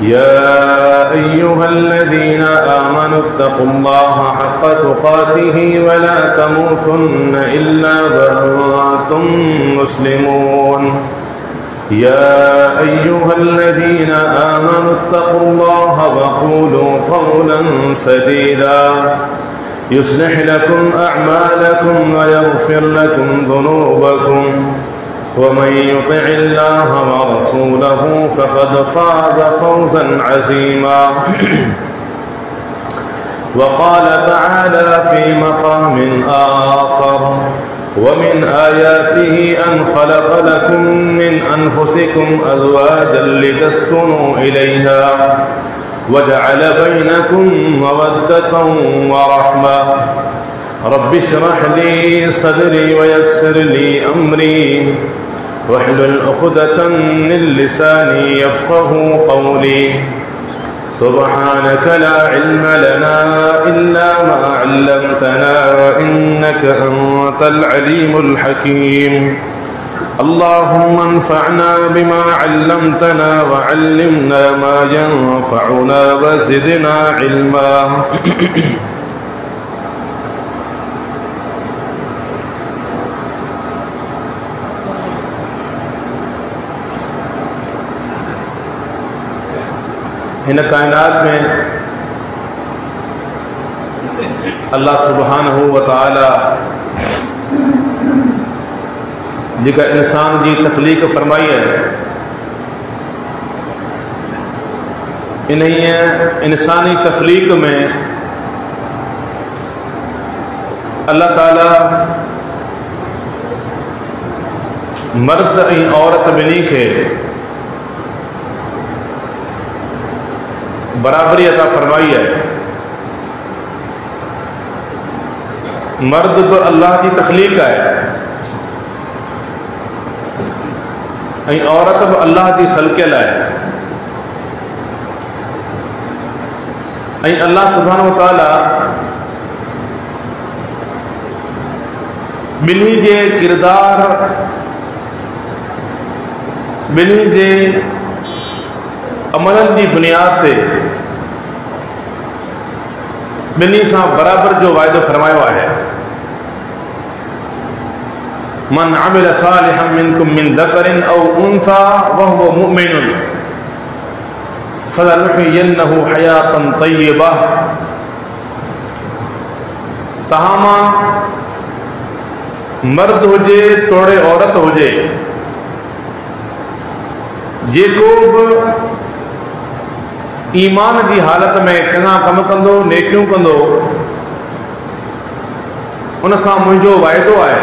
या अय्युहल्लज़ीना आमनु इत्तक़ुल्लाहा हक़्क़ तुक़ातिही वला तमूतुन्न इल्ला वअंतुम मुस्लिमून। या अय्युहल्लज़ीना आमनु इत्तक़ुल्लाहा वक़ूलू क़ौलन सदीदा युस्लिह लकुम अअमालकुम वयग़फिर लकुम ज़ुनूबकुम वमन युतिइल्लाह वरसूलहु फ़क़द फ़ाज़ फ़ौज़न अज़ीमा। वक़ाल तआला फ़ी मक़ामिन आख़र वमिन आयातिही अन ख़लक़ लकुम मिन अनफ़ुसिकुम अज़वाजन लितस्कुनू इलैहा वजअल बैनकुम मवद्दतन वरहमा। रब्बि इश्रह ली सदरी वयस्सिर ली अमरी वहलुल उक़दतम मिन लिसानी यफ़क़हू क़ौली। सुब्हानक ला इल्म लना इल्ला मा अल्लमतना इन्नक अंतल अलीमुल हकीम। अल्लाहुम्मा अन्फ़अना बिमा अल्लमतना वअल्लिमना मा यंफ़अुना वज़िदना इल्मा। इन कायनात में अल्लाह सुब्हानहू व तआला जेका इंसान जी तख्लीक फरमाई है, इन इंसानी तख्लीक में अल्लाह ताला मर्द ऐं औरत ॿिन्ही खे बराबरी अता फरमाई है। मर्द भी अल्लाह की तख्लीक है ऐं औरत भी अल्लाह की ख़ल्क़ियल है। ऐं अल्लाह सुब्हानहू व तआला ॿिन्ही जे किरदार, ॿिन्ही जे अमलन की बुनियाद ते ॿिन्ही सां बराबर जो वाइदो फरमायो है। मन अमिल सालिहन मिनकुम मिन ज़करिन औ उन्सा वहुव मुमिनुन फलनुहयिन्नहु हयातन तय्यबा। तहां मां मर्द हुजे तोड़े औरत हुजे, जेको बि ईमान की हालत में चङा कम कंदो, नेकियूं कंदो, उन सां मुंहिंजो वाइदो आहे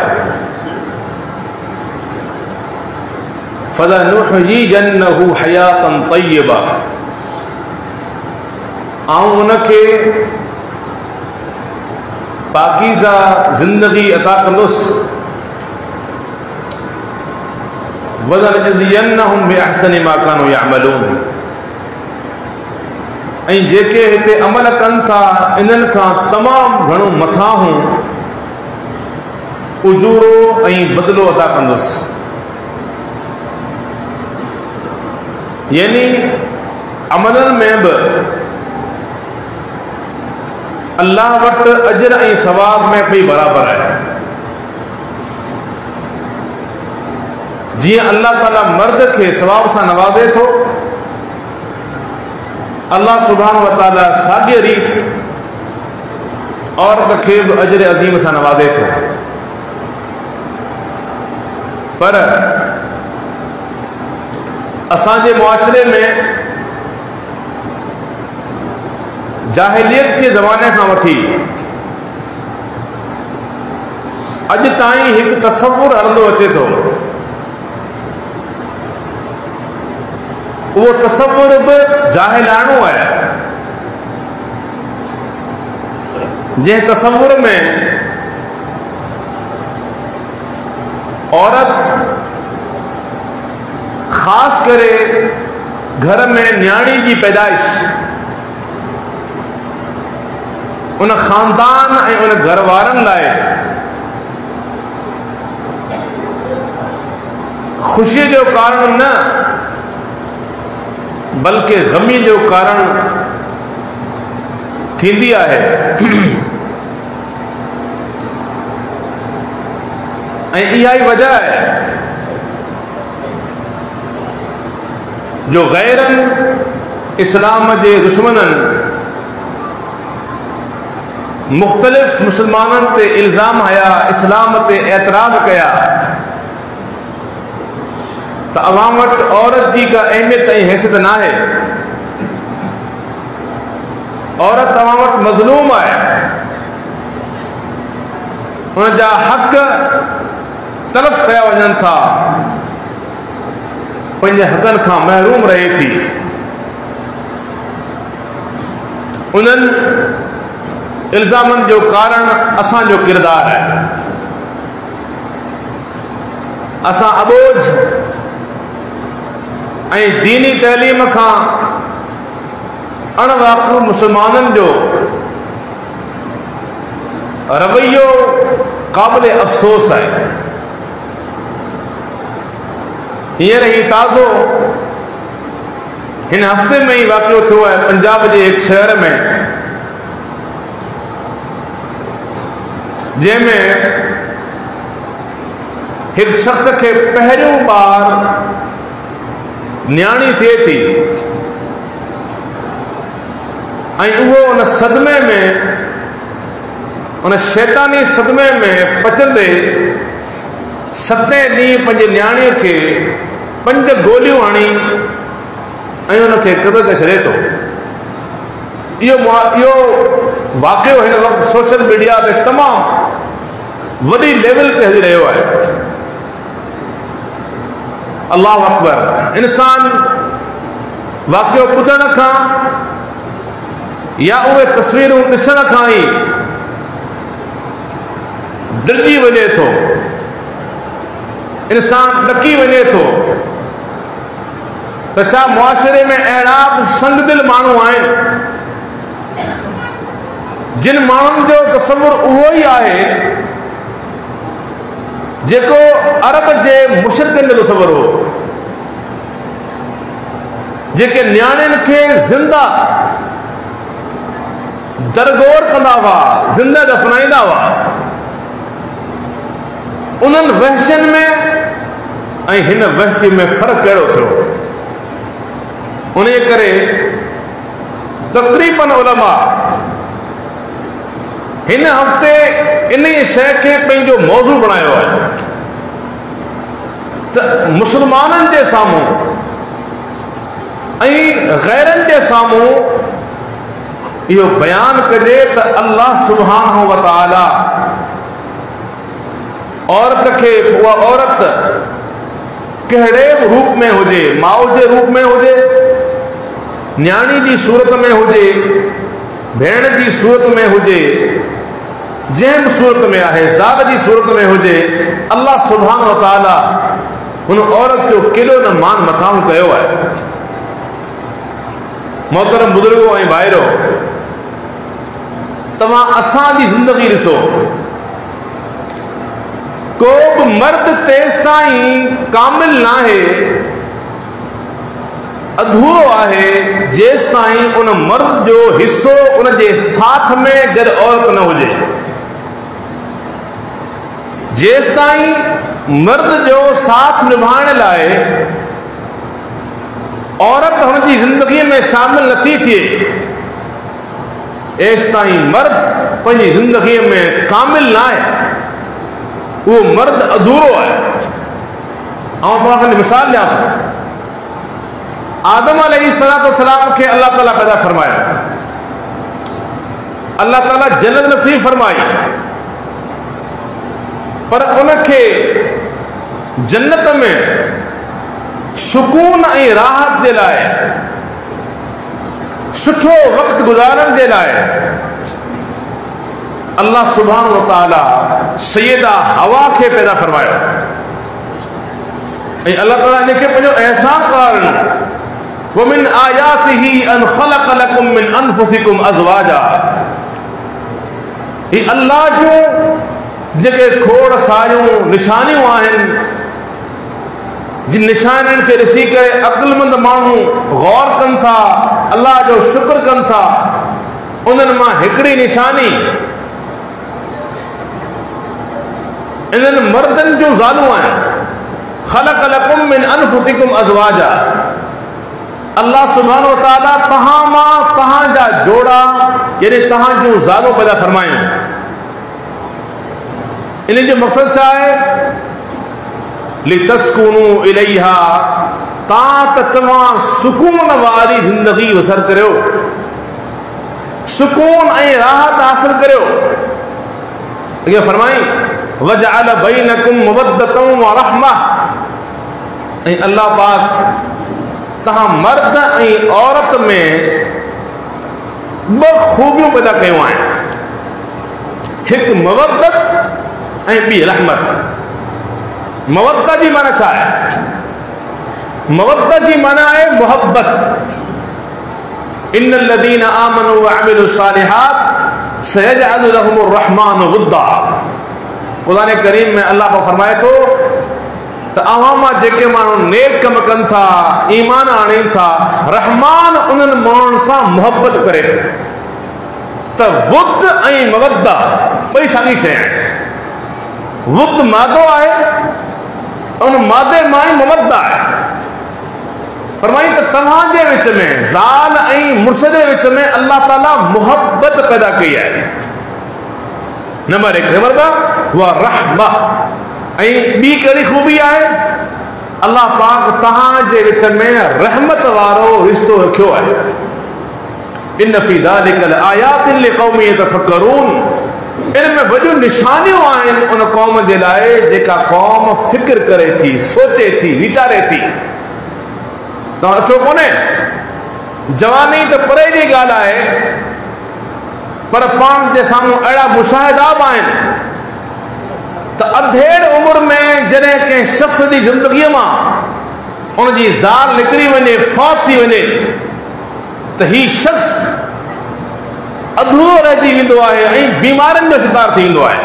फलनुहयिन्नहु हयातन तय्यबा। आऊं उनखे पाकीज़ा जिंदगी अता कंदुसि। वलनजज़ियन्नहुम बिअहसनि मा कानू यअमलून। ऐं जेके हिते अमल कनि था इन्हनि खां तमामु घणो मथां हूं उजूरो ऐं बदिलो अदा कंदुसि। यानी अमलनि में बि अल्लाह वटि अजर ऐं सवाब में बि बराबर है। जीअं अल्लाह ताला मर्द खे सवाब सां नवाज़े थो, अल्लाह सुब्हानहू व तआला साॻिए रीत औरत खे बि अजर अज़ीम सां नवाज़े थो। पर असांजे मुआशरे में जाहिलियत के ज़माने खां वठी अॼु ताईं हिकु तसव्वुर हलंदो अचे थो। वो तसव्वुर भी जाहिलाणो है। जे तसव्वुर में औरत खास करे घर में न्याणी की पैदाइश उन खानदान ऐं उन घर वारनि लाइ खुशी जो कारण न बल्कि गमी जो कारण थींदी आहे। ऐं इहा ई वजह आहे जो गैरन इस्लाम जे दुश्मननि मुख़्तलिफ़ मुसलमाननि ते इल्ज़ाम हया, इस्लाम ते एतराज़ कया त अवां वटि औरत जी का अहमियत ऐं हैसियत न आहे, औरत तव्हां वटि मज़लूम आहे, उन जा हक़ तलफ़ कया वञनि था, पंहिंजे हक़नि खां महरूम रहे थी। उन्हनि इल्ज़ामनि जो कारण असांजो किरदारु आहे। असां अबोझ ऐं दीनी तइलीम खां अणवाक़िफ़ मुसलमाननि जो रवैयो क़ाबिल अफ़सोस आहे। हींअर ई ताज़ो हिन हफ़्ते में ई वाक़ियो थियो आहे पंजाब जे हिकु शहर में, जंहिंमें हिकु शख़्स खे पहिरियों बार न्याणी थिए थी ऐं उहो उन सदमे में, उन शैतानी सदमे में पचंदे 7 ॾींहं पंहिंजे न्याणीअ खे 5 गोलियूं हणी ऐं उनखे क़तल करे छॾे थो। इहो वाक़ियो हिन वक़्तु सोशल मीडिया ते तमामु वॾी लेवल ते हली रहियो आहे। अल्लाह अकबर। इंसान वाक़ियो ॿुधण खां या उहे तस्वीरूं ॾिसण खां ई दिलिजी वञे थो, इंसान ॾकी वञे थो त छा मुआशिरे में अहिड़ा संगदिल माण्हू आहिनि जिन माण्हुनि जो तसवुर उहो ई आहे जेको अरब जे मुशरिकनि जो तसवुर हो, जेके न्याणियुनि खे ज़िंदा दरगोर कंदा हुआ, ज़िंदा दफ़नाईंदा हुआ। उन्हनि वहशनि में ऐं हिन वहशी में फ़र्क़ु कहिड़ो थियो? उन करे तक़रीबन उलमा हिन हफ़्ते इन शइ खे पंहिंजो मौज़ू बणायो आहे त मुसलमाननि जे साम्हूं ऐं गैरनि जे साम्हूं इहो बयानु कजे त अल्लाह सुब्हानहु व तआला औरत खे, उहा औरत कहिड़े बि रूप में हुजे, माउ जे रूप में हुजे, न्याणी जी सूरत में हुजे, भेण जी सूरत में हुजे, जंहिं बि सूरत में आहे, ज़ाल जी सूरत में हुजे, अल्लाह सुब्हानहु व तआला हुन औरत जो केॾो न मान मथाऊं कयो आहे। मोहतरम बुज़ुर्गो ऐं भाइरो, तव्हां असांजी ज़िंदगी ॾिसो, को बि मर्द तेसि ताईं कामिल न आहे, अधूरो आहे, जेसि ताईं उन मर्द जो हिस्सो उन जे साथ में गॾु औरत न हुजे। जेसि ताईं मर्द जो साथ निभाइण लाइ औरत हुनजी ज़िंदगीअ में शामिल नथी थिए, एसि ताईं मर्द पंहिंजी ज़िंदगीअ में कामिल न आहे, उहो मर्द अधूरो आहे। ऐं तव्हांखे मिसाल ॾियां थो, आदम अलैहिस्सलाम खे अल्लाह ताला पैदा फरमाया, अल्लाह ताला जन्नत नसीब फरमाई, पर उनखे जन्नत में सुकून ऐं राहत जे लाइ, सुठो वक़्तु गुज़ारण जे लाइ अल्लाह सुब्हानहु व तआला सैयदा हवा खे पैदा फरमायो। ऐं अल्लाह ताला इनखे पंहिंजो एहसान करार ॾिनो, वमिन आयातिही अन ख़लक़ लकुम मिन अनफुसिकुम अज़वाजा। ही अल्लाह जूं जेके खोड़ सारियूं निशानियूं आहिनि, जिन निशाननि खे ॾिसी करे अक़ुलमंद माण्हू गौर कनि था, अल्लाह जो शुक्र कनि था। उन्हनि मां हिकिड़ी निशानी इन्हनि मर्दनि जूं ज़ालूं आहिनि। ख़लक़ लकुम मिन अनफुसिकुम अज़वाजा। अल्लाह सुब्हानो व तआला तहां मां तहांजा जोड़ा यानी तहां जूं ज़ालूं पैदा फरमायूं। इन जो मक़सद छा आहे? लितस्कुनू इलैहा, तव्हां सुकून वारी ज़िंदगी बसर करियो, सुकून ऐं राहत हासिल करियो। अॻे फरमाई वजअल बैनकुम मवद्दतन व रहमा। ऐं अल्लाह पाक तहां मर्द ऐं औरत में ॿ खूबियूं पैदा कयूं आहिनि, हिकु मवद्दत ऐं ॿी रहमत। मवद्दत जी माना छा आहे? मवद्दत जी माना आहे मोहब्बत। इन्नल लज़ीना आमनू व अमिलुस सालिहात सयजअलु लहुमुर रहमानु वुद्दा। क़ुरान करीम में अल्लाह पाक फरमाए थो त अवां मां जेके माण्हू नेक कम कनि था, ईमान आणीनि था, रहमान उन्हनि माण्हुनि सां मोहब्बत करे थो। त वुद ऐं मवद्दा ॿई साॻी शइ आहे। वुद मादो आहे, उन मादे मां ई मवद्दा आहे। फरमाई त तव्हांजे विच में, ज़ाल ऐं मुर्स जे विच में अल्लाह ताला मोहब्बत पैदा कई आहे। नंबर 1। नंबर 2 व रहमा। ऐं ॿी कहिड़ी खूबी आहे? अल्लाह पाक तहांजे विच में रहमत वारो रिश्तो रखियो आहे। इन फी ज़ालिका लआयातिन लिक़ौमिन यतफक्करून। इन में वॾियूं निशानियूं आहिनि उन क़ौम जे लाइ जेका क़ौम फिक्र करे थी, सोचे थी, वीचारे थी। तव्हां अचो कोन्हे, जवानी त परे जी ॻाल्हि आहे, पर पाण जे साम्हूं अहिड़ा मुशाहिदा बि आहिनि त अधेड़ उमिरि में जॾहिं कंहिं शख़्स जी ज़िंदगीअ मां उनजी ज़ाल निकिरी वञे, फौत थी वञे, त हीउ शख़्स अधूरो रहिजी वेंदो आहे ऐं बीमारियुनि जो शिकार थी वेंदो आहे।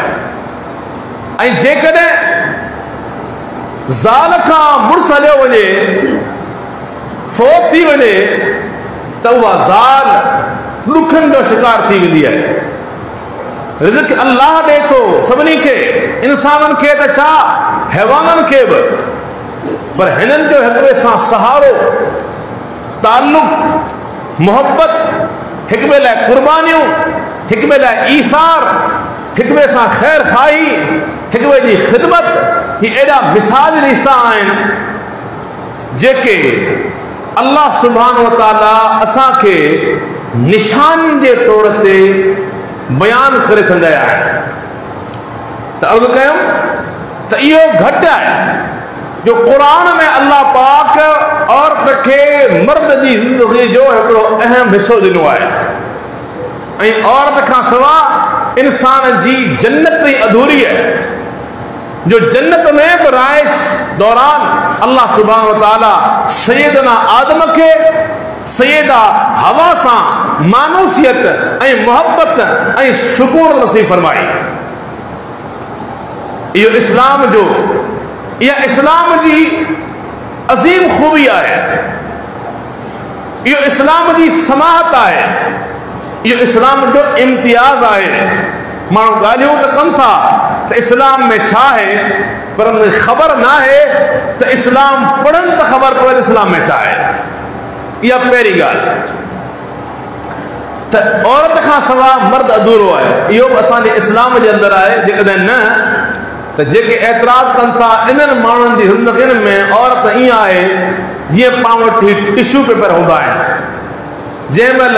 ऐं जेकॾहिं ज़ाल खां मुड़ुस हलियो वञे, फौत थी वञे, त उहा ज़ाल ॾुखनि जो शिकार थी वेंदी आहे। रिज़्क़ अल्लाह ॾे थो सभिनी खे, इंसाननि खे त छा, हैवाननि खे बि, पर हिननि जो हिक ॿिए सां सहारो, ताल्लुक़, मोहब्बत, हिक ॿिए लाइ कुर्बानियूं, हिक ॿिए लाइ ईसार, हिक ॿिए सां ख़ैर खाई, हिक ॿिए जी ख़िदमत, ही एॾा मिसाल रिश्ता आहिनि जेके अल्लाह सुब्हानो व तआला असांखे निशान जे तौर ते बयान करे सम्झाया आहिनि। त अर्ज़ु कयूं त इहो घटि आहे जो क़ुरान में अल्लाह पाक औरत खे मर्द जी ज़िंदगी जो हिकिड़ो अहम हिसो ॾिनो आहे। ऐं औरत खां सवाइ इंसान जी जन्नत ई अधूरी आहे, जो जन्नत में बि राइश दौरान अल्लाह सुब्हानो व तआला सैयदना आदम खे सैयदा हवा सां मानूसियत ऐं मोहब्बत ऐं सुकून नसीब फरमाई। इहो इस्लाम जो, इहा इस्लाम जी अज़ीम खूबी आहे। इहो इस्लाम जी समाहत आहे। इहो इस्लाम जो इम्तियाज़ आहे। माण्हू ॻाल्हियूं त कनि था त इस्लाम में छा आहे, पर उनखे ख़बर न आहे त इस्लाम पढ़नि त ख़बर पवे त इस्लाम में छा आहे। इहा पहिरीं ॻाल्हि। त औरत खां सवाइ मर्द अधूरो आहे, इहो बि असांजे इस्लाम जे अंदरि आहे। जेकॾहिं न त जेके एतिराज़ कनि था इन्हनि माण्हुनि जी ज़िंदगियुनि में औरत ईअं आहे जीअं पाण वटि टिशू पेपर हूंदा आहिनि। जंहिं महिल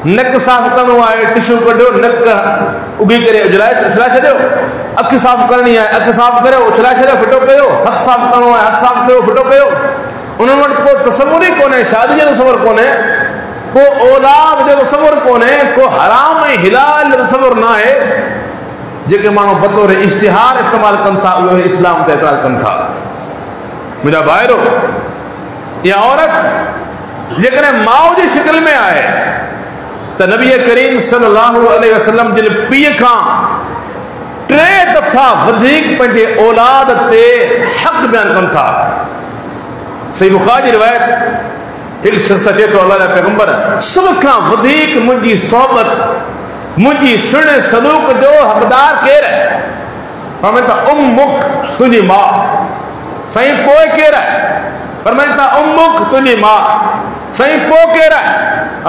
नक साफ़ करिणो आहे, टिशू कढियो, नक उगी करे उछलाए छॾियो, अखि साफ़ करणी आहे, अखि साफ़ करियो, उछलाए छॾियो, फिटो कयो, हथु साफ़ करिणो आहे, हथु साफ़ कयो, फिटो कयो। उन्हनि वटि को तसवुर ई कोन्हे, शादी जो तसवुर कोन्हे, को औलाद जो तसवुर कोन्हे, को हराम ऐं हिलाल जो तसवुर न आहे। जेके माण्हू बतौर इश्तिहार इस्तेमालु कनि था उहे इस्लाम ते एतराज़ कनि था। मुंहिंजा भाइरो, इहा औरत जेकॾहिं माउ जी शिकिल में आहे त नबी करीम सल्लल्लाहु अलैहि वसल्लम जिन पीउ खां टे दफ़ा वधिक पंहिंजे औलाद ते हक़ बयान कनि था। सही बुखारी जी रिवायत, हिकु शख़्स चए थो अल्लाह जा पैगंबर सभ खां वधीक मुंहिंजी सोहबत, मुंहिंजी सुहिणे सलूक जो हक़दार केरु आहे? फरमाइनि था उम्मुक, तुंहिंजी माउ। साईं पोइ केरु आहे? फरमाइनि था उम्मुक, तुंहिंजी माउ। साईं पोइ केरु आहे?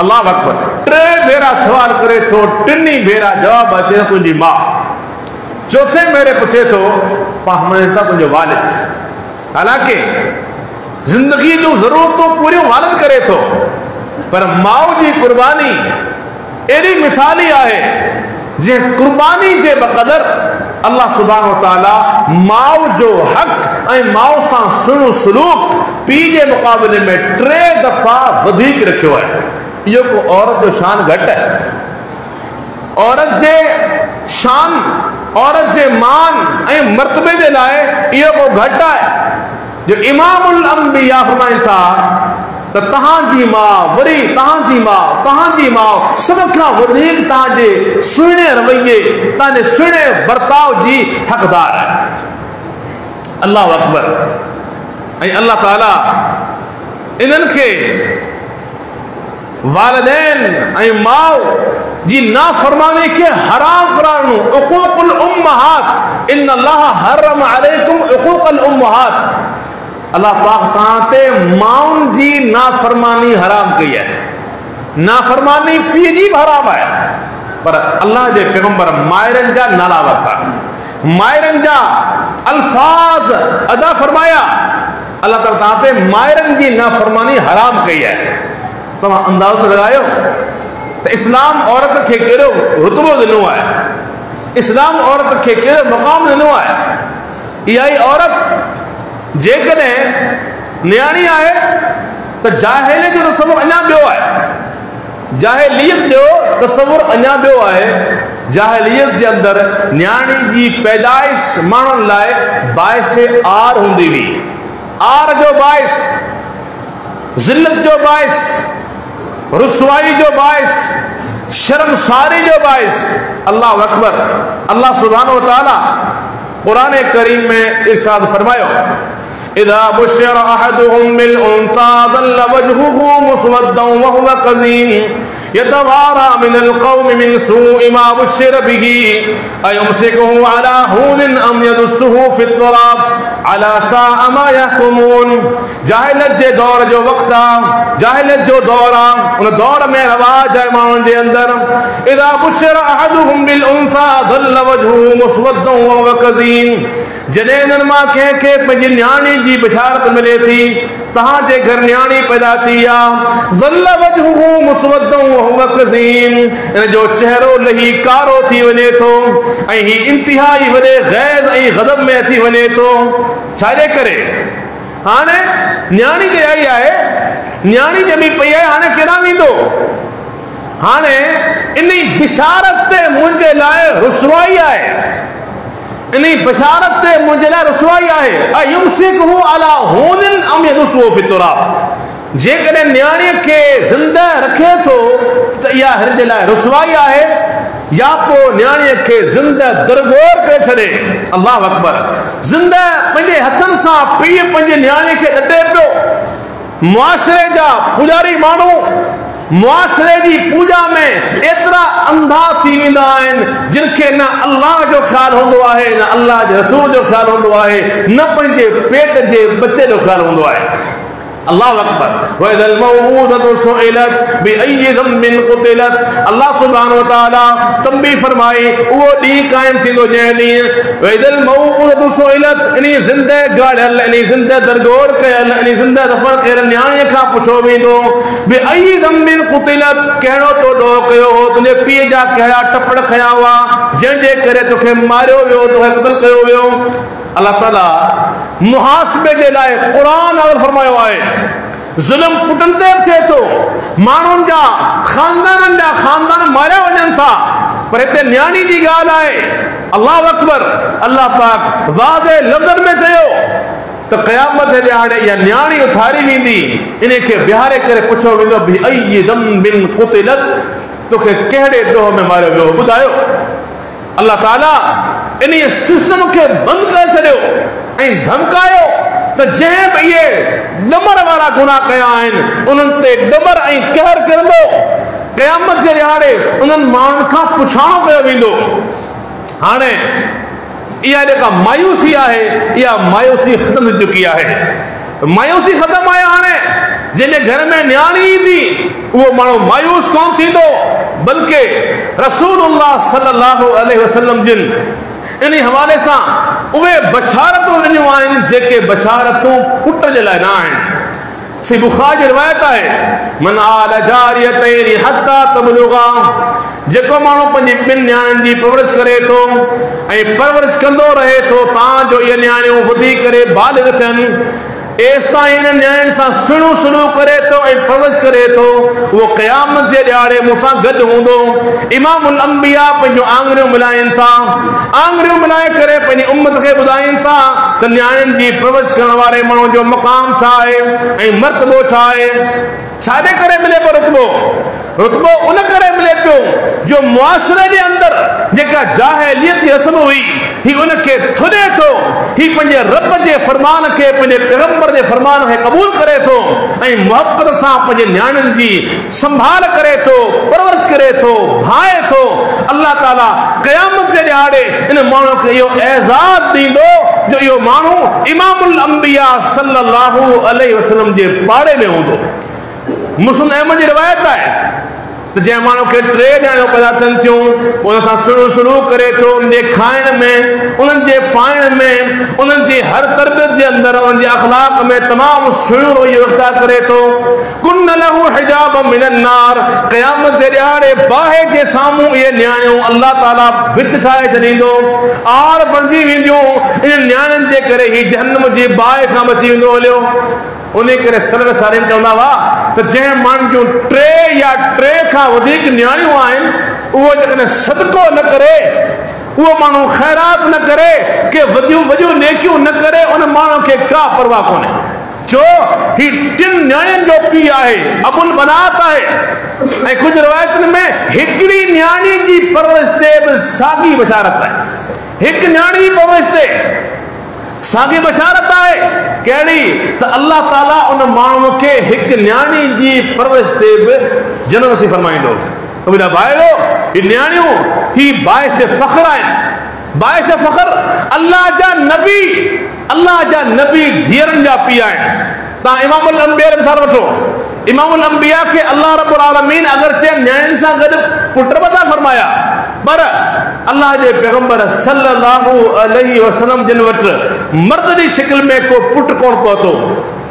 अल्लाह अकबर। टे भेरा सवाल करे थो, टिनी भेरा जवाब अचे तुंहिंजी माउ। चौथे भेरे पुछे थो फरमाइनि था तुंहिंजो वालिद। हालांकि जिंदगी जूं ज़रूरतूं पूरियूं वालिद करे थो, पर माउ जी कुर्बानी एड़ी मिसाली आहे जंहिं कुर्बानी जे बक़दर अल्लाह सुब्हानहु व तआला माउ जो हक़ ऐं माउ सां सुहिणो सलूक पीउ जे मुक़ाबले में 3 दफ़ा वधीक रखियो आहे। इहो को औरत जो शान घटि आहे? औरत जे शान, औरत जे मान ऐं मर्तबे जे लाइ इहो को घटि आहे जो इमामुल अंबिया फरमाइनि था त तव्हांजी माउ, वरी तव्हांजी माउ, तव्हांजी माउ सभ खां वधीक तव्हांजे सुहिणे रवैये, तव्हांजे सुहिणे बर्ताव जी हक़दार आहे। अल्लाह अकबर। ऐं अल्लाह ताला इन्हनि खे वालिदैन ऐं माउ जी नाफरमानी के हराम करार ॾिनो। उक़ूक़ुल उम्महात, इन्न अल्लाह हर्रम अलैकुम उक़ूक़ुल उम्महात। अल्लाह पाक तव्हां ते माउनि जी नाफरमानी हराम कई आहे। नाफरमानी पीउ जी बि हराम आहे, पर अल्लाह जे पैगंबर मायरनि जा नाला वरिता, मायरनि जा अल्फाज अदा फरमाया। अल्लाह ताला तव्हां ते मायरनि जी नाफरमानी हराम कई आहे। तव्हां अंदाज़ो लॻायो त इस्लाम औरत खे कहिड़ो रुतबो ॾिनो आहे, इस्लाम औरत खे कहिड़ो मुक़ाम ॾिनो आहे। इहा ई औरत जेकॾहिं न्याणी आहे त जाहिलियत जो तसवुर अञा ॿियो आहे, जाहिलियत जो तसवुर अञा ॿियो आहे। जाहिलियत जे अंदरि न्याणी जी पैदाइश माण्हुनि लाइ बाइसे आर हूंदी हुई, आर जो बाइस, ज़िल्लत जो बाइस, रुसवाई जो बाइस, शर्मसारी जो बाइस। अल्लाह अकबर। अल्लाह सुब्हानहु व तआला कुरान करीम में इरशाद फरमायो, इज़ा बुश्शिरा अहदुहुम बिल उन्सा ज़ल्ल वजहुहु मुस्वद्दन व हुवा कज़ीम यतवारा मिनल क़ौमि मिन सूइ मा बुश्शिरा बिही अयुमसिकुहु अला हूनिन अम यदुस्सुहु फित्तराब अला साअ मा यहकुमून। जाहिलियत जे दौर जो वक़्तु आहे, जाहिलियत जो दौर आहे, उन दौर में रवाज आहे माण्हुनि जे अंदरि। इज़ा बुश्शिरा अहदुहुम बिल उन्सा ज़ल्ल वजहुहु मुस्वद्दन व हुवा कज़ीम। जॾहिं इन्हनि मां कंहिंखे पंहिंजी न्याणी जी बिशारत मिले थी, तव्हांजे घर न्याणी पैदा थी आहे, ज़ल्ल वजहुहु मुस्वद्दन व हुवा कज़ीम, इन जो चेहरो लही कारो थी वञे थो ऐं ही इंतिहाई वॾे गैज़ ऐं गज़ब में अची वञे थो। छाजे करे? हाणे न्याणी जे आई आहे, न्याणी ॼमी पई आहे, हाणे केॾां वेंदो? हाणे इन बिशारत ते मुंहिंजे लाइ रुसवाई आहे, इन बशारत ते मुंहिंजे लाइ रुसवाई आहे। अयुमसिकुहु अला हूनिन अम यदुस्सुहु फित्तराब। जेकॾहिं न्याणीअ खे ज़िंदा रखे थो त इहा हिन जे लाइ रुसवाई आहे, या पोइ न्याणीअ खे ज़िंदा दरगोर करे छॾे। अल्लाह अकबर। ज़िंदा पंहिंजे हथनि सां पीउ पंहिंजे न्याणीअ खे ॾटे पियो। मुआशरे जा पुजारी माण्हू मुआशरे जी पूजा में एतिरा अंधा थी वेंदा आहिनि जिनखे न अल्लाह जो ख़्यालु हूंदो आहे, न अल्लाह जे रसूल जो ख़्यालु हूंदो आहे, न पंहिंजे पेट जे बचे जो ख़्यालु हूंदो आहे। अल्लाह अकबर। वइज़ल मौऊदतु सुइलत बिअय्यि ज़म्बिन क़ुतिलत। अल्लाह सुब्हानहु व तआला तंबीह फरमाई, उहो ॾींहुं क़ाइम थींदो जंहिं ॾींहुं वइज़ल मौऊदतु सुइलत, इनी ज़िंदह गाढ़ियल, इनी ज़िंदह दरगोर कयल, इनी ज़िंदह दफ़न कयल न्याणीअ खां पुछो वेंदो, बिअय्यि ज़म्बिन क़ुतिलत, कहिड़ो तो ॾोह कयो हो, तुंहिंजे पीउ जा कहिड़ा टपड़ खयां हुआ जंहिंजे करे तोखे मारियो वियो, तोखे क़त्ल कयो वियो। अल्लाह ताला मुहासिबे जे लाइ क़ुरान नाज़िल फरमायो आहे। ज़ुल्म पुटनि ते थिए थो, माण्हुनि जा ख़ानदाननि जा ख़ानदान मारिया वञनि था, पर हिते न्याणी जी ॻाल्हि आहे। अल्लाह अकबर। अल्लाह पाक वाज़े लफ़्ज़नि में चयो त क़यामत जे ॾियारे इहा न्याणी उथारी वेंदी, इन खे बिहारे करे पुछो वेंदो, बिअय्यि ज़म्बिन क़ुतिलत, तोखे कहिड़े ॾोह में मारियो वियो ॿुधायो। अल्लाह ताला इन सिस्टम के बंद कर छड़ियो ऐं धमकायो त जंहिं बि इहे ॾमर वारा गुनाह कया आहिनि उन्हनि ते ॾमर ऐं कहर किरंदो। क़यामत जे ॾियारे उन्हनि माण्हुनि खां पुछाणो कयो वेंदो। हाणे इहा जेका मायूसी आहे इहा मायूसी ख़तम थी चुकी आहे। मायूसी ख़तम आहे। हाणे जंहिंजे घर में न्याणी ईंदी उहो माण्हू मायूस कोन थींदो, बल्कि रसूलुल्लाह सल्लल्लाहु अलैहि वसल्लम जिन इन हवाले सां उहे बशारतूं ॾिनियूं आहिनि जेके बशारतूं पुट जे लाइ न आहिनि। सही बुखारी जी रिवायत आहे, मन आल जारियतैनि हत्ता तबलुगा, जेको माण्हू पंहिंजी ॿिनि न्याणियुनि जी परवरिश करे थो ऐं परवरिश कंदो रहे थो तां जो इहे न्याणियूं ॿुधी करे बालिग़ थियनि, एसि ताईं इन न्याणियुनि सां सुहिणो सलूक करे थो ऐं परवरिश करे थो, उहो क़यामत जे ॾियारे मूंसां गॾु हूंदो। इमामुल अंबिया पंहिंजूं आङुरियूं मिलाइनि था, आङुरियूं मिलाए करे पंहिंजी उम्मत खे ॿुधाइनि था त न्याणियुनि जी परवरिश करण वारे माण्हू जो मक़ाम छा आहे ऐं मर्तबो छा आहे। छाजे करे मिले पियो रुतबो? रुतबो उन करे मिले पियो जो मुआशरे जे अंदरि जेका जाहिलियत जी रस्म हुई ही उनखे थुॾे थो, ही पंहिंजे रब जे फरमान खे पंहिंजे पैगंबर जे फरमान खे क़बूल करे थो ऐं मुहबत सां पंहिंजे न्याणियुनि जी संभाल करे थो, परवरिश करे थो, भाए थो। अल्लाह ताला क़यामत जे ॾियारे इन माण्हू खे इहो एज़ाज़ ॾींदो जो इहो माण्हू इमामुल अंबिया सल्लल्लाहु अलैहि वसल्लम जे पाड़े में हूंदो। मुस्लिम अहमद जी रिवायत आहे त जंहिं माण्हू खे 3 न्याणियूं पैदा थियनि थियूं उन सां सुहिणो सलूक करे थो, उन्हनि जे खाइण में, उन्हनि जे पाइण में, उन्हनि जी हर तरबियत जे अंदरि, उन्हनि जे अख़लाक में तमामु सुहिणो रवैयो इख्तियार करे थो। कुन्न लहू हिजाब मिनन नार, क़यामत जे ॾियारे बाहि जे साम्हूं इहे न्याणियूं अल्लाह ताला भित ठाहे छॾींदो, आर बणिजी वेंदियूं। इन न्याणियुनि जे करे ही जहन्नम जी बाहि खां बची वेंदो हलियो। उन करे सलफ़ सालिहीन चवंदा हुआ त जंहिं माण्हुनि जूं 3 या 3 खां वधीक न्याणियूं आहिनि उहो जेकॾहिं सदको न करे, उहो माण्हू ख़ैरात न करे, के वॾियूं वॾियूं नेकियूं न करे, उन माण्हू खे का परवाह कोन्हे। छो ही 3 न्याणियुनि जो पीउ आहे, अबुल बनात आहे। ऐं कुझु रिवायतुनि में हिकिड़ी न्याणी जी परवरिश ते बि साॻी बशारत आहे। हिकु न्याणी जी परवरिश ते साॻी बशारत आहे। कहिड़ी? त अल्लाह ताला उन माण्हू खे हिकु न्याणी जी परवरिश ते बि जन्नत नसीब फरमाईंदो। मुंहिंजा भाइयो, ही न्याणियूं ही बाइस फ़ख्र आहिनि। बाइस फ़ख्र अल्लाह जा नबी धीअरनि जा पीउ आहिनि। तव्हां इमामुल अंबिया जो मिसाल वठो। इमामुल अंबिया खे अल्लाह रब्बुल आलमीन अगरचे न्याणियुनि सां गॾु पुट अता फरमाया, पर अल्लाह जे पैगंबर सल्लल्लाहु अलैहि वसल्लम जिन वटि मर्द जी शिकिल में को पुट कोन पहुतो,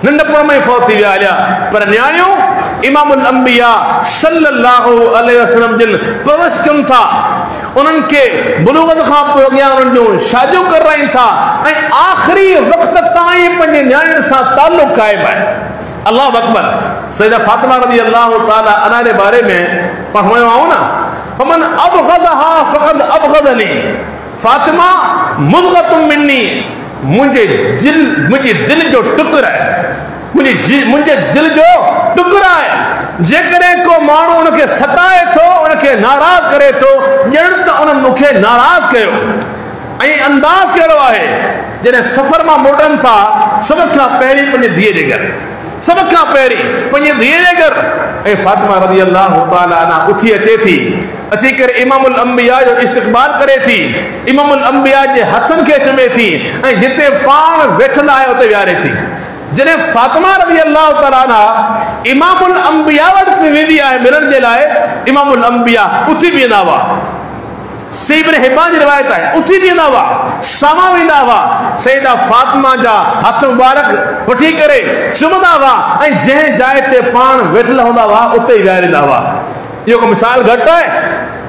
नंढपण में फौत थी विया हलिया। पर न्याणियूं इमामुल अंबिया सल्लल्लाहु अलैहि वसल्लम जिन परवरिश कनि था, उन्हनि खे बुलूगत खां पोइ अॻियां उन्हनि जूं शादियूं कराइनि था ऐं आख़िरी वक़्त ताईं पंहिंजे न्याणियुनि सां ताल्लुक़ क़ाइमु आहे। अल्लाह अकबर। सैयदा फातिमा रज़ी अल्लाह ताला अन्हा जे बारे में पढ़ियो आहे न, फमन अबग़ज़हा फ़क़द अबग़ज़नी, फातिमा मुज़ग़तुम मिन्नी, मुंहिंजे दिल जो टुकुर आहे, मुंहिंजे दिल जो टुकुर आहे। जेकॾहिं को माण्हू उनखे सताए थो, उनखे नाराज़ करे थो, ॼण त उन मूंखे नाराज़ कयो। ऐं अंदाज़ कहिड़ो आहे, जॾहिं सफ़र मां मोटनि था सभ खां पहिरीं पंहिंजे धीअ जे घर, सभ खां पहिरीं पंहिंजे धीअ जे घर। ऐं फातिमा रज़ी अल्लाह ताला अन्हा उथी अचे थी, अची करे इमामुल अंबिया जो इस्तक़बाल करे थी, इमामुल अंबिया जे हथनि खे चुमे थी ऐं जिते पाण वेठल आहे उते विहारे थी। जॾहिं फातिमा रज़ी अल्लाह ताला अन्हा इमामुल अंबिया वटि वेंदी आहे मिलण जे लाइ, इमामुल अंबिया उथी बीहंदा हुआ। सही इब्न हिब्बान जी रिवायत आहे, उथी बीहंदा हुआ, साम्हूं वेंदा हुआ, सैयदा फातिमा जा हथ मुबारक वठी करे चुमंदा हुआ ऐं जंहिं जाइ ते पाण वेठल हूंदा हुआ उते ई विहारींदा हुआ। इहो को मिसाल घटि आहे?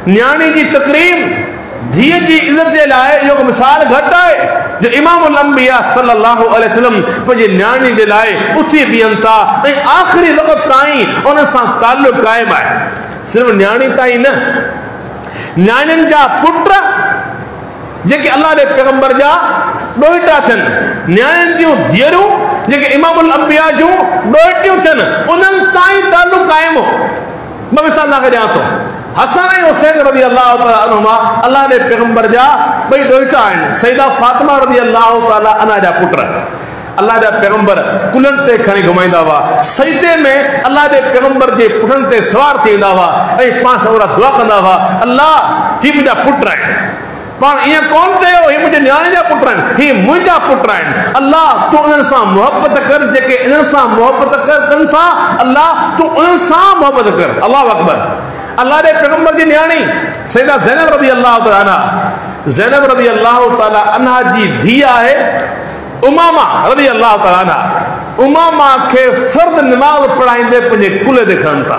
न्याणी जी तकरीम, धीअ जी इज़त जे लाइ इहो को मिसाल घटि आहे जो इमामुल अंबिया सल्लल्लाहु अलैहि वसल्लम पंहिंजी न्याणी जे लाइ उथी बीहनि था ऐं आख़िरी वक़्त ताईं उन सां ताल्लुक़ क़ाइमु आहे। सिर्फ़ु न्याणी ताईं न, न्याणियुनि जा पुट जेके अल्लाह जे पैगंबर जा ॾोहिटा थियनि, न्याणियुनि जूं धीअरूं जेके इमामुल अंबिया जूं ॾोहिटियूं थियनि, उन्हनि ताईं ताल्लुक़ क़ाइमु हो। ॿ मिसाल तव्हांखे ॾियां थो। हसन ऐं हुसैन रज़ी अल्लाह ताला अन्हुमा अल्लाह जे पैगंबर जा ॿई ॾोहिटा आहिनि। सईदा फातिमा रज़ी अल्लाह ताला अन्हा जा पुट। अल्लाह जा पैगंबर कुलनि ते खणी घुमाईंदा हुआ, सजदे में अल्लाह जे पैगंबर जे पुठनि ते सवार थी ईंदा हुआ ऐं पाण सां दुआ कंदा हुआ, अल्लाह ही मुंहिंजा पुट आहिनि। पाण ईअं कोन चयो ही मुंहिंजे न्याणे जा पुट आहिनि, ही मुंहिंजा पुट आहिनि। अल्लाह तूं उन्हनि सां मोहबत कर जेके इन्हनि सां मोहबत कनि था। अल्लाह तूं उन्हनि सां मोहबत कर। अल्लाहु अकबर। अल्लाह जे पैगंबर जी न्याणी सैयदा ज़ैनब रज़ी अल्लाह ताला अन्हा, ज़ैनब रज़ी अल्लाह ताला अन्हा जी धीउ आहे उमामा रज़ी अल्लाह ताला अन्हा। उमामा खे फर्द नमाज़ पढ़ाईंदे पंहिंजे कुल ते खणनि था।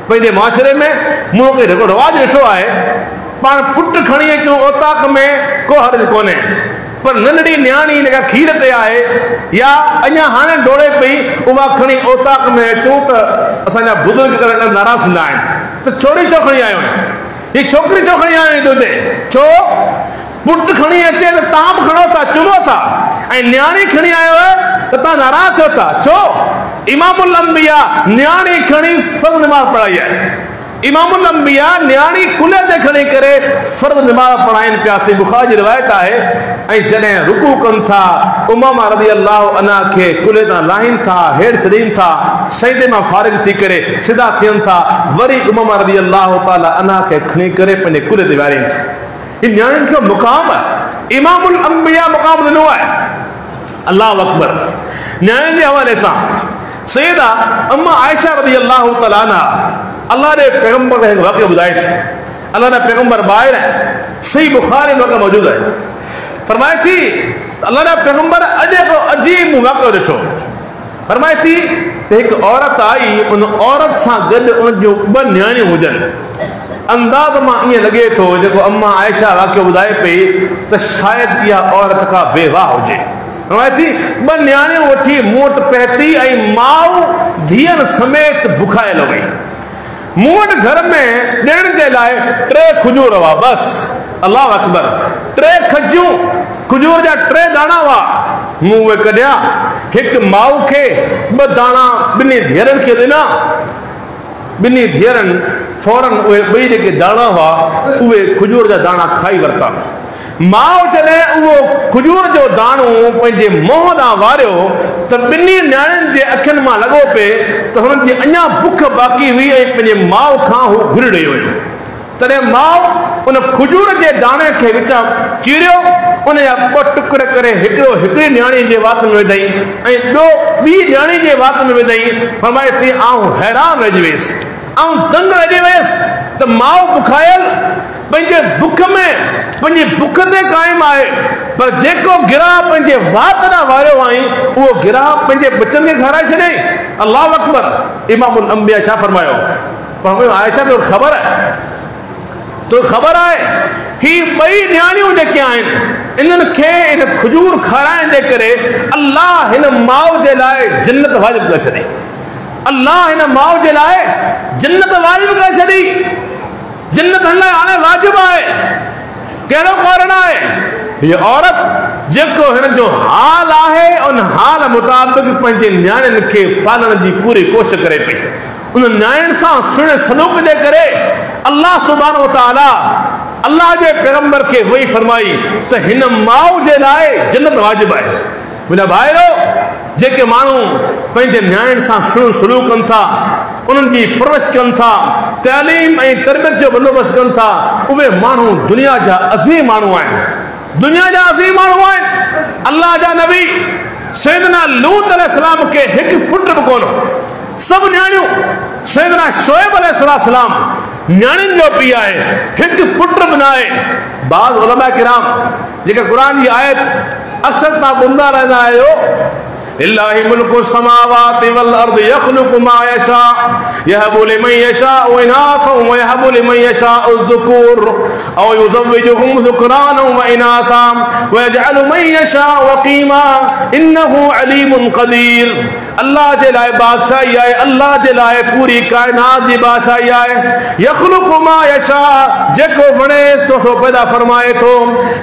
पंहिंजे माशरे में मूं खे हिकिड़ो रवाज ॾिठो आहे, पाण पुट खणी अचूं ओताक में को हर्ज कोन्हे, पर नंढड़ी न्याणी जेका खीर ते आहे या अञा हाणे डोड़े पई, उहा खणी ओताक में अचूं त असांजा बुज़ुर्ग करे नाराज़ थींदा आहिनि त छोड़ी छो खणी आयो आहीं, ही छोकिरी छो खणी आयो आहीं तुंहिंजे, छो पुट खणी अचे त तव्हां बि खणो था, चुनो था, ऐं न्याणी खणी आयो आहे त तव्हां नाराज़ थियो था छो? इमामुल अंबिया न्याणी खणी फर्ज़ नमाज़ पढ़ाई आहे। इमामुल अंबिया न्याणी कुल्हे ते खणी करे फर्ज़ नमाज़ पढ़ाइनि पिया। सही बुखारी जी रिवायत आहे। ऐं जॾहिं रुकू कनि था, उमामा रज़ी अल्लाह अन्हा खे कुल्हे तां लाहीनि था, हेठि छॾीनि था, सजदे मां फारिग थी करे सिधा थियनि था, वरी उमामा रज़ी अल्लाह ताला अन्हा खे खणी करे पंहिंजे कुल्हे ते विहारीनि था। ही न्याणियुनि खे मुक़ाम आहे, इमामुल अंबिया मुक़ाम ॾिनो आहे। अल्लाहु अकबर। न्याणियुनि जे हवाले सां सैयदा अम्मा आयशा रज़ी अल्लाह ताला अन्हा अल्लाह जे पैगंबर खे वाक़ियो ॿुधाए थी। अल्लाह जा पैगंबर ॿाहिरि आहे, सही बुखारी में मौजूदु आहे। फरमाए थी अल्लाह जा पैगंबर अॼु हिकिड़ो अजीब वाक़ियो ॾिठो। फरमाए थी त हिकु औरत आई, उन औरत सां गॾु उन जूं ॿ न्याणियूं हुजनि। अंदाज़ मां ईअं लॻे थो जेको अम्मा आयशा वाक़ियो ॿुधाए पई त शायदि इहा औरत का बेवाह हुजे। फरमाए थी ॿ न्याणियूं वठी मूं वटि पहुती ऐं माउ धीअनि समेत बुखायल हुई। मूं वटि घर में ॾियण जे लाइ 3 खजूर हुआ बसि। अल्लाहु अकबर। 3 खजूं खजूर जा 3 दाणा हुआ। मूं उहे कढिया, हिकु माउ खे 2 दाणा ॿिन्ही धीअरनि खे ॾिना। ॿिन्ही धीअरनि फौरन उहे ॿई जेके दाणा हुआ उहे खजूर जा दाणा खाई वरिता। माउ जॾहिं उहो खजूर जो दाणो पंहिंजे मुंहं ॾांहुं वारियो त ॿिन्ही न्याणियुनि जे अखियुनि मां लॻो पिए त हुननि जी अञा बुख बाक़ी हुई ऐं पंहिंजे माउ खां हू घुरी रहियो हुयो। तॾहिं माउ उन खजूर जे दाणे खे विचां चीरियो, उन जा 2 टुकर करे हिकिड़ी न्याणी जे वात में विधई ऐं ॿी न्याणी जे वात में विधई। फरमाए थी आऊं हैरान रहिजी वियुसि, आऊं दंग रहिजी वियुसि त माउ बुखायल पंहिंजे बुख में पंहिंजी बुख ते क़ाइम आहे, पर जेको गिराह पंहिंजे वात ॾांहुं वारियो आई उहो गिराह पंहिंजे बचनि खे खाराए छॾियईं। अल्लाहु अकबर। इमामुल अंबिया छा फरमायो? फरमायो आयशा तो ख़बर आहे, तो ख़बर आहे ही ॿई न्याणियूं जेके आहिनि इन्हनि खे इन खजूर खाराइण जे करे अल्लाह हिन माउ जे लाइ जन्नत वाजिब करे छॾी। अल्लाह हिन माउ जे लाइ जन्नत वाजिब करे छॾी। जन्नत हिन लाइ हाणे वाजिब आहे। कहिड़ो कारण आहे? हीअ औरत जेको हिन जो हाल आहे उन हाल मुताबिक़ पंहिंजे न्याणियुनि खे पालण जी पूरी कोशिशि करे पई। उन न्याणियुनि सां सुहिणे सलूक जे करे अल्लाह सुब्हानो व तआला अल्लाह जे पैगंबर खे वही फरमाई त हिन माउ जे लाइ जन्नत वाजिब आहे। मुंहिंजा भाइरो, जेके माण्हू पंहिंजे न्याणियुनि सां सुहिणो सलूक कनि था, उन्हनि जी परवरिश कनि था, तालीम ऐं तरबियत जो बंदोबस्तु कनि था, उहे माण्हू दुनिया जा अज़ीम माण्हू आहिनि। दुनिया जा अज़ीम माण्हू आहिनि। अल्लाह जा नबी सैयदना लूत अलैहिस्सलाम खे हिकु पुट बि कोन, सभु न्याणियूं। सैयदना शोएब अलैहिस्सलाम न्याणियुनि जो पीउ आहे, हिकु पुट बि न आहे। बाज़ उलमा किराम जेके क़ुरान जी आयत अक्सर तव्हां ॿुधंदा रहंदा आहियो, लिल्लाहि मुल्कु समावाति वल अर्द यख़्लुक़ु मा यशा यहबु लिमन यशाउ इनाथन व यहबु लिमन यशाउ ज़ुकुर औ युज़व्विजुहुम ज़ुक्रानन व इनाथन व यजअलु मन यशाउ अक़ीमा इन्नहु अलीमुन क़दीर। अल्लाह जे लाइ बादशाही आहे, अल्लाह जे लाइ पूरी कायनात जी बादशाही आहे। यख़्लुक़ु मा यशा, जेको वणेसि तो पैदा फरमाए थो।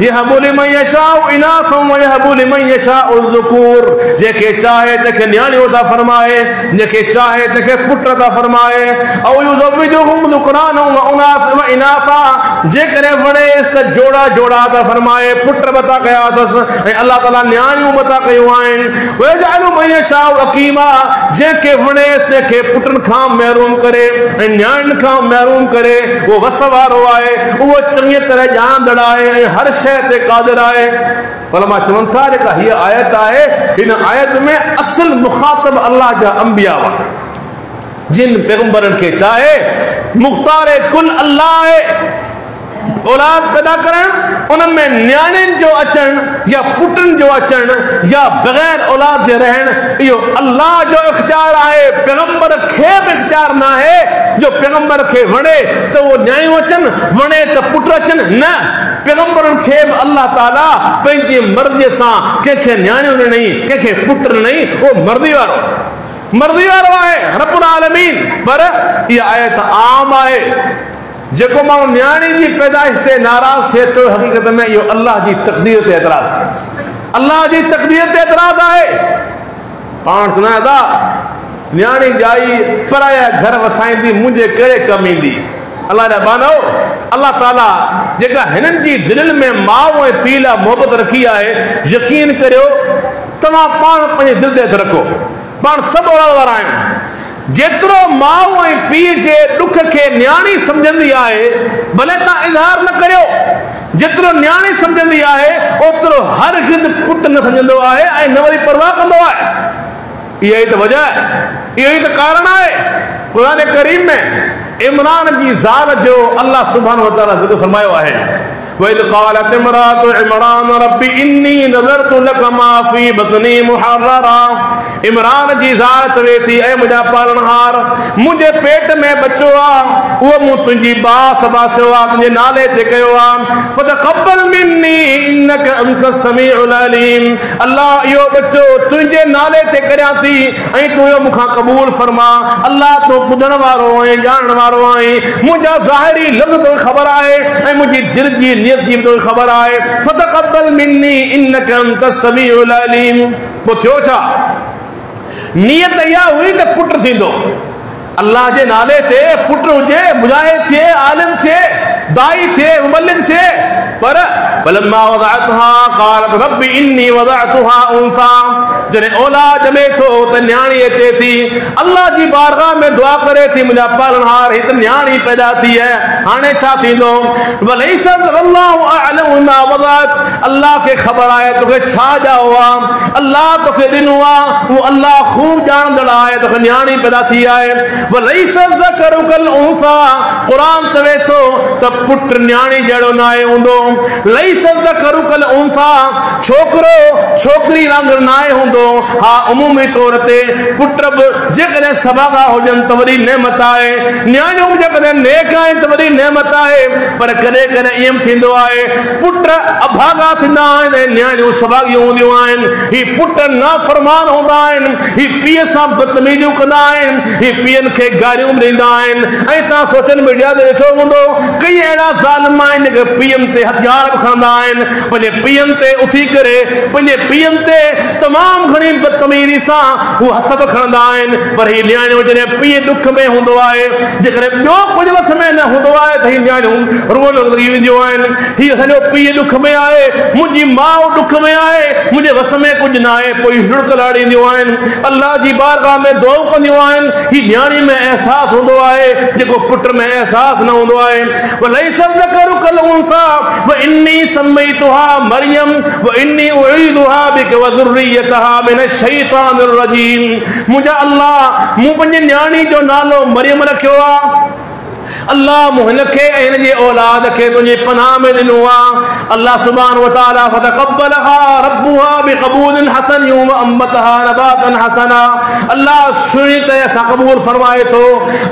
यहबु लिमन यशाउ इनाथन व यहबु लिमन यशाउ ज़ुकुर, जेके जंहिंखे चाहे तंहिंखे न्याणियूं था फरमाए, जंहिंखे चाहे तंहिंखे पुट था फरमाए। ऐं युज़व्विजुहुम ज़ुक्राना व इनासा, जेकॾहिं वणेसि त जोड़ा जोड़ा था फरमाए, पुट बता कया अथसि ऐं अल्लाह ताला न्याणियूं बता कयूं आहिनि। वयजअलु मन यशाउ अक़ीमा, जंहिंखे वणेसि तंहिंखे पुटनि खां महरूम करे ऐं न्याणियुनि खां महरूम करे। उहो वस वारो आहे, उहो चङी तरह ॼाणंदड़ आहे ऐं हर शइ ते क़ादिर आहे। पर मां चवनि था जेका हीअ आयत आहे, हिन आयत में असुल मुखातब अल्लाह जा अंबिया हुआ, जिन पैगंबरनि खे चाहे मुख्तार कुल अल्लाह आहे औलाद पैदा करण, उनमें न्याणियुनि जो अचण या पुटनि जो अचण या बगैर औलाद जे रहण, इहो अल्लाह जो इख्तियार आहे, पैगंबर खे बि इख्तियार न आहे। जो पैगंबर खे वणे त उहो न्याणियूं अचनि, वणे त पुट अचनि, न, पैगंबरनि खे बि अल्लाह ताला पंहिंजी मर्ज़ीअ सां कंहिंखे न्याणियूं ॾिनई, कंहिंखे पुट ॾिनई, उहो मर्ज़ी वारो आहे रब्बुल आलमीन। पर इहा आयत आम आहे। जेको माण्हू न्याणी जी पैदाइश ते नाराज़ थिए थो, हक़ीक़त में इहो अल्लाह जी तक़दीर ते एतराज़, अल्लाह जी तक़दीर ते एतराज़ आहे। पाण चवंदा था न्याणी ॼाई पराया घर वसाईंदी, मुंहिंजे कहिड़े कमु ईंदी। अल्लाह जा बानो, अल्लाह ताला जेका हिननि जी दिलनि में माउ ऐं पीउ लाइ मोहबत रखी आहे, यकीन करियो तव्हां पाण पंहिंजे दिलि ते हथु रखो। पाण सभु औलाद वारा आहियूं। जेतिरो माउ ऐं पीउ जे ॾुख खे न्याणी सम्झंदी आहे, भले तव्हां इज़हार न करियो, जेतिरो न्याणी सम्झंदी आहे ओतिरो हरगिज़ पुट न सम्झंदो आहे ऐं न वरी परवाह कंदो आहे। इहा ई त वजह आहे, इहो ई त कारण आहे। क़ुरान करीम में इमरान जी ज़ाल जो अल्लाह सुब्हानहु व तआला ज़िक्र फरमायो आहे। वइद क़ालत इमरातु इमरान रब्बी इन्नी नज़रतु लक मा फी बतनी मुहर्ररा। इमरान जी ज़ाल चवे थी, ऐ मुंहिंजा पालनहार, मुंहिंजे पेट में बच्चो आहे, उहो मूं तुंहिंजी बास बासियो आहे, तुंहिंजे नाले ते कयो आहे। फतक़ब्बल मिन्नी इन्नक अंत समीउल अलीम। अल्लाह इहो बच्चो तुंहिंजे नाले ते करियां थी ऐं तूं इहो मूंखां क़बूल फरमा। अल्लाह तूं ॿुधण वारो ऐं ॼाणण वारो आहीं। मुंहिंजा ज़ाहिरी लफ़्ज़ तोखे ख़बर आहे ऐं मुंहिंजी दिलि जी नियत जी बि तोखे ख़बर आहे। फतक़ब्बल मिन्नी इन्नक अंत समीउल अलीम। पोइ थियो छा? नियत इहा हुई त पुट थींदो, अल्लाह जे नाले ते पुट हुजे, मुजाहिद थिए, आलिम थिए, दाई थिए, मुबल्लिग थिए। पर फलम्मा वदअतहा क़ालत रब्बी इन्नी वदअतहा उन्सा। जॾहिं औलाद ॼमे थो त न्याणी अचे थी, अल्लाह जी बारगाह में दुआ करे थी, मुंहिंजा पालनहार हिते न्याणी पैदा थी आहे, हाणे छा थींदो? वलैस अल्लाहु अअलमु बिमा वदअत। अल्लाह खे ख़बर आहे तोखे छा ॼाओ आहे, अल्लाह तोखे ॾिनो आहे, उहो अल्लाह ख़ूब ॼाणंदड़ आहे, तोखे न्याणी पैदा थी आहे। वलैस ज़करु कल उन्सा। क़ुरान चवे थो त पुट न्याणी जहिड़ो न आहे हूंदो। लैस ज़करु कल उन्सा। छोकिरो छोकिरी वांगुरु न आहे हूंदो। हा, उमूमी तौर ते पुट बि जेकॾहिं सभागा हुजनि त वॾी नेमत आहे, न्याणियूं बि जेकॾहिं नेक आहिनि त वॾी नेमत आहे। पर कॾहिं कॾहिं ईअं थींदो आहे, पुट अभागा थींदा आहिनि ऐं न्याणियूं सभागियूं हूंदियूं आहिनि। ही पुट नाफ़रमान हूंदा आहिनि, ही पीउ सां बदतमीज़ियूं कंदा आहिनि, ही पीअनि खे गारियूं ॾींदा आहिनि। ऐं तव्हां सोशल मीडिया ते ॾिठो हूंदो, कई अहिड़ा ज़ालिम आहिनि जेके पीअनि ते हथियार बि खणंदा आहिनि, पंहिंजे पीअनि ते उथी करे पंहिंजे पीअनि ते तमामु घणी बदतमीज़ी सां हू हथ बि खणंदा आहिनि। पर ही न्याणियूं जॾहिं पीउ ॾुख में हूंदो आहे, जेकॾहिं ॿियो कुझु वस में न हूंदो आहे त ही न्याणियूं रुअण लॻी वेंदियूं आहिनि। हीउ असांजो पीउ ॾुख में आहे, मुंहिंजी माउ ॾुख में आहे, मुंहिंजे वस में कुझु न आहे, पोइ लुड़क लाड़ींदियूं आहिनि, अल्लाह जी बारगाह में दुआऊं कंदियूं आहिनि। ही न्याणी में एहसास हूंदो आहे जेको पुट में एहसास न हूंदो आहे। वलैस ज़करु कल उन्सा व इन्नी सम्मैतुहा मरियम व इन्नी उईदुहा बिक व ज़ुर्रियतहा मिनश शैतानिर रजीम। मुंहिंजा अल्लाह, मूं पंहिंजी न्याणी जो नालो मरियम रखियो आहे। अल्लाह मुहनखे ऐं हिन जे औलाद खे तुंहिंजे पनाह में ॾिनो आहे। अल्लाह सुब्हानहु व तआला फतक़ब्बलहा रब्बुहा बिक़बूलिन हसन व अंबतहा नबातन हसना। अल्लाह सुहिणी तरह सां क़बूल फरमाए थो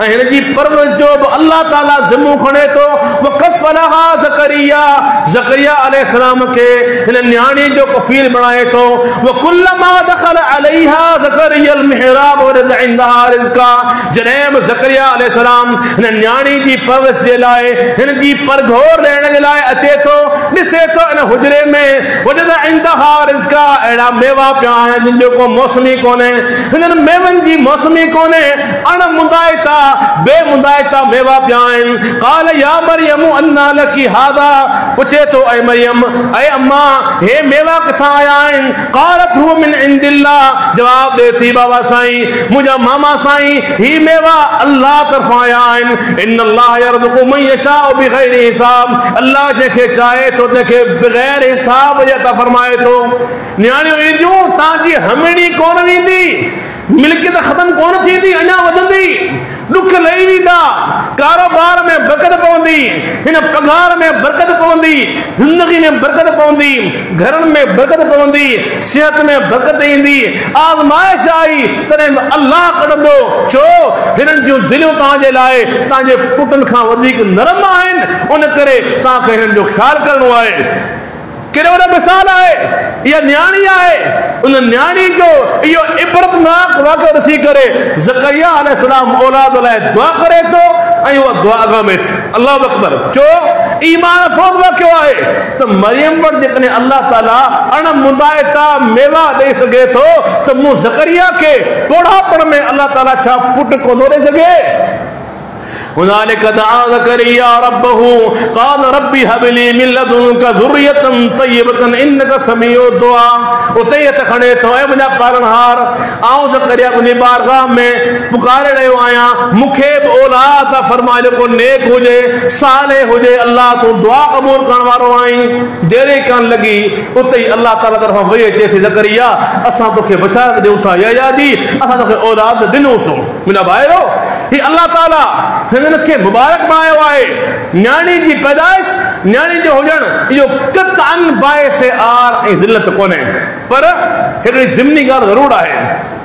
ऐं हिन जी परवरिश जो बि अल्लाह ताला ज़िम्मो खणे थो। व कफ़लहा ज़करिया। ज़करिया अलैहिस्सलाम खे हिन न्याणी जो कफ़ील बणाए थो। व कुल्लमा दख़ल अलैहा ज़करियल मिहराब वजद इंदहा रिज़्क़ा। जॾहिं बि ज़करिया अलैहिस्सलाम हिन न्याणी जी परवरिश जे लाइ, हिन जी परघोर रहण जे लाइ अचे थो, ॾिसे थो इन हुजरे में वजद इंदहा रिज़्क़ा, अहिड़ा मेवा पिया आहिनि जिन जो को मौसमी कोन्हे, हिननि मेवनि जी मौसमी कोन्हे, अण मुंदाइता बेमुंदाइता मेवा पिया आहिनि। क़ाल या मरियम अन्ना लकी हादा, पुछे थो ऐ मरियम, ऐ अम्मा हे मेवा किथां आया आहिनि? क़ालत हुव मिन इंदिल्लाह, जवाब दे थी बाबा साईं मुंहिंजा मामा साईं ही मेवा अल्लाह तरफ़ां आया आहिनि। इन्नल्लाह यरज़ुक़ु मन यशाउ बिग़ैरि हिसाब, अल्लाह जंहिंखे चाहे थो तंहिंखे बग़ैर हिसाब जे अता फरमाए थो। न्याणियूं ईंदियूं तव्हांजी हमिणी कोन वेंदी, मिल्कियत ख़त्म कोन थींदी, अञा वधंदी, दुख लही वेंदा, कारोबार में बरकत पवंदी, हिन पघार में बरकत पवंदी, ज़िंदगी में बरकत पवंदी, घरनि में बरकत पवंदी, सिहत में बरकत ईंदी। आज़माइश आई तॾहिं अल्लाह कढंदो, छो हिननि जूं दिलियूं तव्हांजे लाइ तव्हांजे पुटनि खां वधीक नरम आहिनि, उन करे तव्हांखे हिननि जो ख़्यालु करणो आहे। केॾो वॾो मिसाल आहे, इहा न्याणी आहे, उन न्याणी जो इहो इबरतनाक वाक़ियो ॾिसी करे ज़करिया अलैहिस्सलाम औलाद लाइ दुआ करे थो ऐं उहा दुआ अॻ में थी। अल्लाह अकबर, छो ईमान फौज वाक़ियो आहे त मरियम वटि जेकॾहिं अल्लाह ताला अण मुंदाइता मेवा ॾेई सघे थो त मूं ज़करिया खे ॿुढ़ापण में अल्लाह ताला छा पुटु कोन ॾेई सघे? हुनालिक दआ ज़करिया रब्बहू क़ाल रब्बी हब ली मिन लदुनका ज़ुर्रियतन तय्यबतन इन्नका समीउ दुआ। उते त खणे थो, ऐ मुंहिंजा पालनहार, आऊं ज़करिया तुंहिंजी बारगाह में पुकारे रहियो आहियां, मूंखे बि औलाद फरमाए जेको नेक हुजे, साले हुजे। अल्लाह तूं दुआ क़बूल करण वारो आहीं। देरि कान लॻी, उते ई अल्लाह ताला तरफ़ां वही अचे थी, ज़करिया असां तोखे बशारत ॾियूं था, या जी असां तोखे औलाद ॾिनोसीं। मुंहिंजा भाइरो, हीउ अल्लाह ताला हिननि खे मुबारक बणायो आहे। न्याणी जी पैदाइश, न्याणी जो हुजणु, इहो क़तअन बाइसे आर ऐं ज़िल्लत कोन्हे, पर हिकिड़ी ज़िमनी ॻाल्हि ज़रूरु आहे।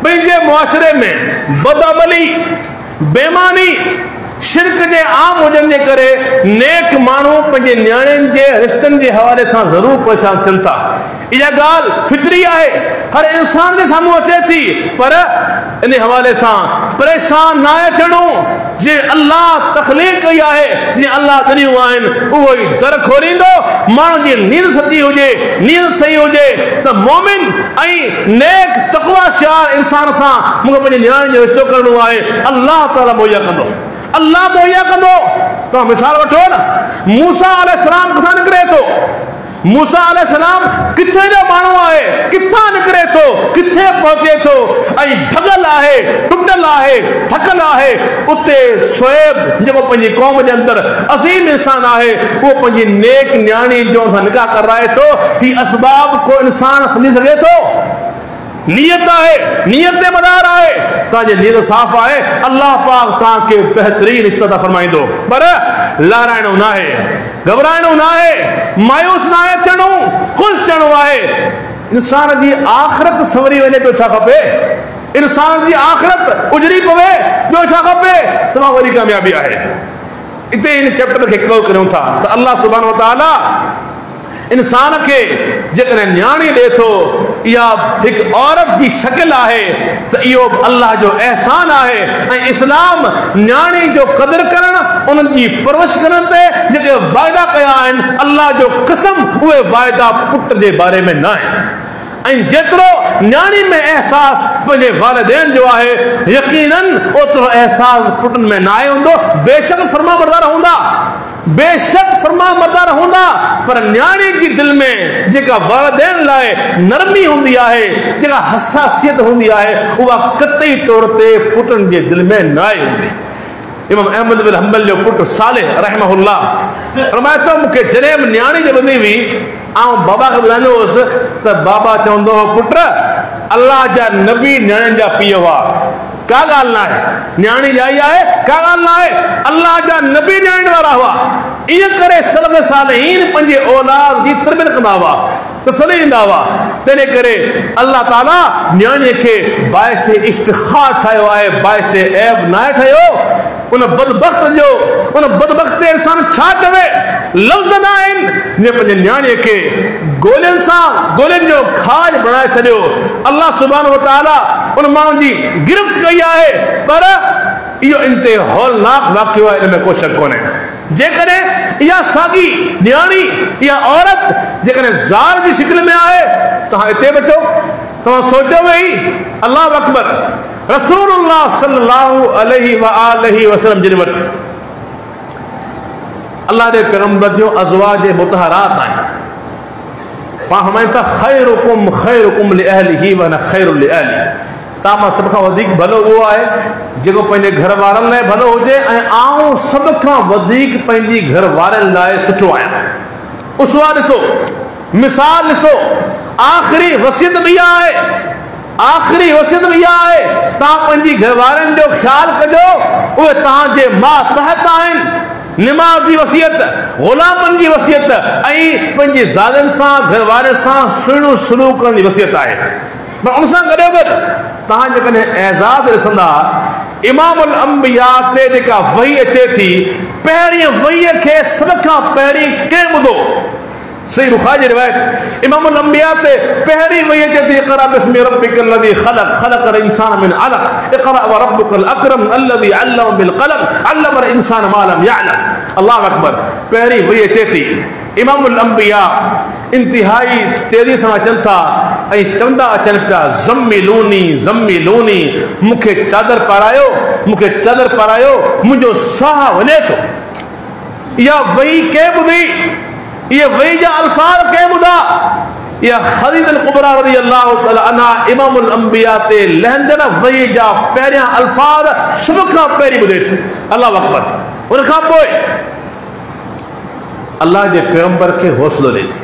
पंहिंजे मुआशिरे में बदअमली, बेईमानी, शिरक जे आम हुजण जे करे नेक माण्हू पंहिंजे न्याणियुनि जे रिश्तनि जे हवाले सां ज़रूरु परेशान थियनि था। इहा ॻाल्हि फितरी आहे, हर इंसान जे साम्हूं अचे थी, पर इन हवाले सां परेशान न आहे थियणो। जीअं अल्लाह तख़लीक़ कई आहे, जीअं अल्लाह ॾिनियूं आहिनि, उहो ई दर खोलींदो। माण्हू जी नींद सची हुजे, नींद सही हुजे त मोमिन ऐं नेक तक़वाशार इंसान सां मूंखे पंहिंजी न्याणी जो रिश्तो करणो आहे, अल्लाह ताला मुहैया कंदो, अल्लाह मुहैया कंदो। तव्हां मिसाल वठो न, मूसा अलैहिस्सलाम किथां निकिरे थो? मूसा अलैहिस्सलाम किथे जो माण्हू आहे, किथां निकिरे थो, किथे पहुचे थो, ऐं भॻल आहे, टुटल आहे, थकल आहे। उते शुएब जेको पंहिंजी क़ौम जे अंदरि अज़ीम इंसान आहे, उहो पंहिंजी नेक न्याणी जो सां निकाह कराए थो। हीउ असबाब को इंसान सम्झी सघे थो? नियत आहे, नियत ते मदार आहे। तव्हांजी नियत साफ़ आहे, अल्लाह पाक तव्हांखे बहितरीन इज़्ज़त फरमाईंदो। पर लहराइणो न आहे, घबराइणो न आहे, मायूस न आहे थियणो, ख़ुशि थियणो आहे। इंसान जी आख़िरत सवरी वञे, ॿियो छा खपे? इंसान जी आख़िरत उजड़ी पवे, ॿियो छा खपे? तमामु वॾी कामयाबी आहे। इते इन चैप्टर खे क्लोज़ करियूं था त अल्लाह सुब्हानहु व तआला इंसान खे जेकॾहिं न्याणी ॾिए थो, इहा हिकु औरत जी शकिल आहे, त इहो अल्लाह जो एहसान आहे। ऐं इस्लाम न्याणी जो क़दुरु करणु, उन्हनि जी परवरिश करण ते जेके वाइदा कया आहिनि, अल्लाह जो कसम, उहे वाइदा पुट जे बारे में न आहिनि। ऐं जेतिरो न्याणी में एहसास पंहिंजे वालिदैन जो आहे, यकीनन ओतिरो एहसास पुटनि में न आहे हूंदो। बेशक फर्मा बरदार हूंदा, बेशक फर्मा बरदार हूंदा, पर न्याणी जी दिलि में जेका वालिदैन लाइ नरमी हूंदी आहे, जेका हसासियत हूंदी आहे, उहा क़तई तौर ते पुटनि जे दिलि में न आहे हूंदी। इमाम अहमद बिन हंबल जो पुटु सालेह रहमहुल्लाह फरमाए थो, मूंखे जॾहिं बि न्याणी ॼमंदी हुई, आउं बाबा खे ॿुधाईंदो हुउसि त बाबा चवंदो हो, पुट अल्लाह जा नबी न्याणियुनि जा पीउ हुआ। का ॻाल्हि न आहे, न्याणी जाई आहे, का ॻाल्हि न आहे, अल्लाह जा नबी न्याणियुनि वारा हुआ। इन करे सलफ़ सालिहीन पंहिंजे औलाद जी तरबियत कंदा हुआ, तसली ॾींदा हुआ। तंहिं करे अल्लाह ताला न्याणीअ खे बाइसे इफ्तिखार ठाहियो आहे, बाइसे ऐब न ठाहियो। उन बदबख्त जो, उन बदबख्त इंसान छा चवे, लफ़्ज़ न आहिनि। ने पंहिंजे न्याणीअ खे गोलियुनि सां, गोलियुनि जो खाज बणाए छॾियो। अल्लाह सुब्हानहु व तआला उन माण्हू जी गिरफ़्त कई आहे, पर इहो इंतिहा हौलनाक वाक़ियो आहे, इन में को शक कोन्हे। जेकॾहिं या सागी न्याणी या औरत जेकॾहिं ज़ाल जी शिकिल में आहे, तव्हां हिते वेठो, तव्हां सोचो वेही अल्लाह अकबर रसूलुल्लाह सल्लल्लाहु अलैहि वसल्लम जिन वटि अल्लाह जे पैगंबर जो अज़वाज मुतहरात आहिनि। पाण फरमाइनि था खैरुकुम खैरुकुम लिअहलिही व अना खैरु लिअहली। तव्हां मां सभ खां वधीक भलो उहो आहे जेको पंहिंजे घर वारनि लाइ भलो हुजे, ऐं आऊं सभ खां वधीक पंहिंजी घर वारनि लाइ सुठो आहियां। उसवा ॾिसो, मिसाल ॾिसो, आख़िरी वसियत बि इहा आहे, आख़िरी वसियत बि इहा आहे, तव्हां पंहिंजी घर वारनि जो ख़्यालु कजो, उहे तव्हांजे मातहत आहिनि। निमाज़ जी वसियत, ग़ुलामनि जी वसियत ऐं पंहिंजी ज़ालनि सां घर वारनि सां सुहिणो सलूक करण जी वसियत आहे। पर उन सां गॾो गॾु तव्हां जेकॾहिं एज़ाज़ ॾिसंदा, इमामुल अंबिया ते जेका वही अचे थी, पहिरीं वहीअ खे सभ खां पहिरीं कंहिं ॿुधो? सही बुखारी जी रिवायत, इमामुल अंबिया ते पहिरीं वही अचे थी, इक़रा बिस्मि रब्बिकल लज़ी ख़लक़ ख़लक़ल इंसान मिन अलक़ इक़रा व रब्बुकल अकरम अल्लज़ी अल्लम बिल क़लम अल्लमल इंसान मा लम यअलम। अल्लाहु अकबर, पहिरीं वही अचे थी। इमामुल अंबिया इंतिहाई तेज़ी सां अचनि था ऐं चवंदा अचनि पिया, ज़म्मिलूनी ज़म्मिलूनी, मूंखे चादर पारायो, मूंखे चादर पारायो, मुंहिंजो साह वञे थो। इहा वही कंहिं ॿुधी? ये वही जा अल्फाज कंहिं ॿुधा? या ख़दीजतुल कुबरा रज़ी अल्लाह तआला अन्हा इमामुल अंबिया ते लहंदड़ वही जा पहिरियां अल्फाज सभ खां पहिरीं ॿुधे थी। अल्लाहु अकबर। उन खां पोइ अल्लाह जे पैगंबर खे हौसलो ॾे थी,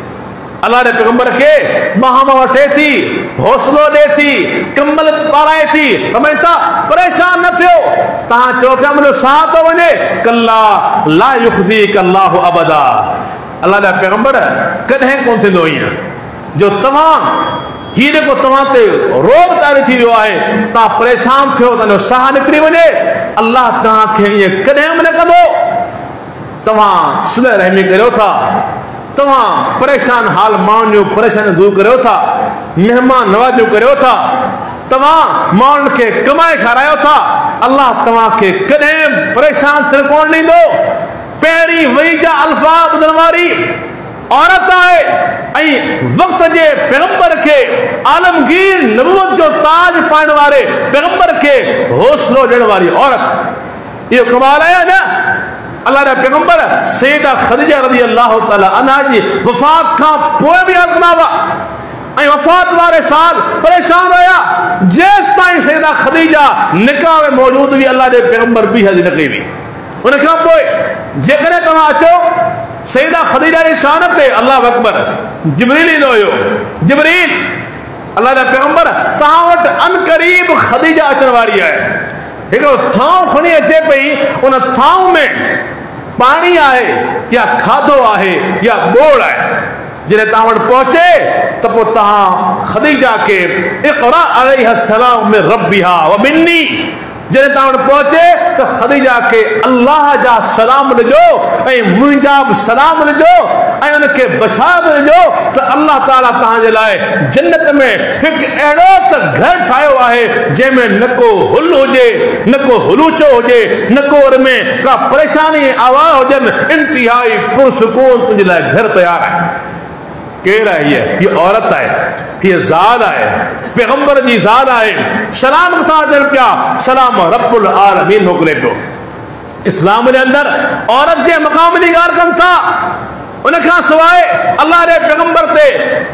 अल्लाह जे पैगंबर खे ॿाह मां वठे थी, हौसलो ॾे थी, कमल पाराए थी, फरमाइनि था परेशान न थियो। तव्हां चओ पिया मुंहिंजो साह थो वञे, कल्ला ला युख़ज़ीक अल्लाहु अबदा। अल्लाह जा पैगंबर कॾहिं कोन थींदो ईअं जो तव्हां हीअ जेको तव्हां ते रोग तारी थी वियो आहे, तव्हां परेशान थियो, तव्हांजो साह निकिरी वञे, अल्लाह तव्हांखे ईअं कॾहिं बि न कंदो। तव्हां सिलह रहमी करियो था, तव्हां परेशान हाल माण्हुनि जूं परेशानियूं दूर करियो था, महिमान नवाज़ियूं करियो था, तव्हां माण्हुनि खे कमाए खारायो था, अल्लाह तव्हांखे कॾहिं परेशान थियणु कोन ॾींदो। पहिरीं वही जा अल्फाज ॿुधण वारी औरत आहे ऐं वक़्त जे पैगंबर खे, आलमगीर नबूवत जो ताज पाइण वारे पैगंबर खे हौसलो ॾियण वारी औरत। इहो कमाल आहे न? अल्लाह जा पैगंबर सैयदा ख़दीजा रज़ी अल्लाह तआला अन्हा जी वफ़ात खां पोइ बि अज़मावा ऐं वफ़ात वारे साल परेशान हुया, जेसि ताईं सैयदा ख़दीजा निकाह में मौजूद हुई, अल्लाह जे पैगंबर बि हज़ न कई हुई। उन खां पोइ जेकॾहिं तव्हां अचो सैयदा ख़दीजा जी शान ते, अल्लाहु अकबर, जिब्रील ईंदो हुयो। जिब्रील अल्लाह जा पैगंबर तव्हां वटि अनक़रीब ख़दीजा अचण वारी आहे। हिकिड़ो थांव खणी अचे पई, उन थांव में पाणी आहे या खाधो आहे या ॿोड़ आहे। जॾहिं तव्हां वटि पहुचे त पोइ तव्हां ख़दीजा खे इक़रा अलैहा सलाम मिन रब्बिहा व मिन्नी, जॾहिं तव्हां वटि पहुचे त ख़दीजा खे अल्लाह जा सलाम ॾिजो ऐं मुंहिंजा बि सलाम ॾिजो ऐं उनखे बशारत ॾिजो त अल्लाह ताला तव्हांजे लाइ जन्नत में हिकु अहिड़ो त घर ठाहियो आहे जंहिंमें न को हुल हुजे, न को हुलूचो हुजे, न को उन में का परेशानी आवाज़ हुजनि, इंतिहाई पुरसुकून तुंहिंजे लाइ घर तयारु आहे। केरु आहे हीअ औरत आहे, हीअ ज़ाल आहे, पैगंबर जी ज़ाल आहे। सलाम था अचनि पिया, सलाम रब्बुल आलमीन मोकिले पियो। इस्लाम जे अंदरि औरत जे मक़ाम जी ॻाल्हि कनि था। उन खां सवाइ अल्लाह जे पैगंबर ते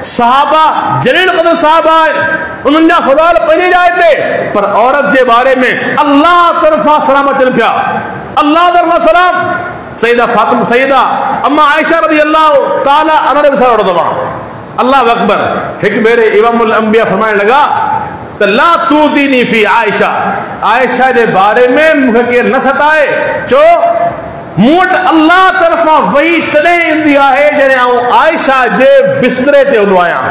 सहाबा जलील क़दर सहाबा आहिनि, उन्हनि जा फ़ज़ाइल पंहिंजी जाइ ते, पर औरत जे बारे में अल्लाह तरफ़ां सलाम अचनि पिया, अल्लाह तरफ़ां सलाम। सैयदा फातिमा, सैयदा अम्मा आयशा रज़ी अल्लाह ताला अन्हा ने विसारो वठो। अल्लाह अकबर। हिकु भेरे इमामुल अंबिया फरमाइण लॻा त ला तूदीनी फी आयशा, आयशा जे बारे में मूंखे केरु न सताए, चो मूं वटि अल्लाह तरफ़ां वही तॾहिं ईंदी आहे जॾहिं आउं आयशा जे बिस्तरे ते हूंदो आहियां,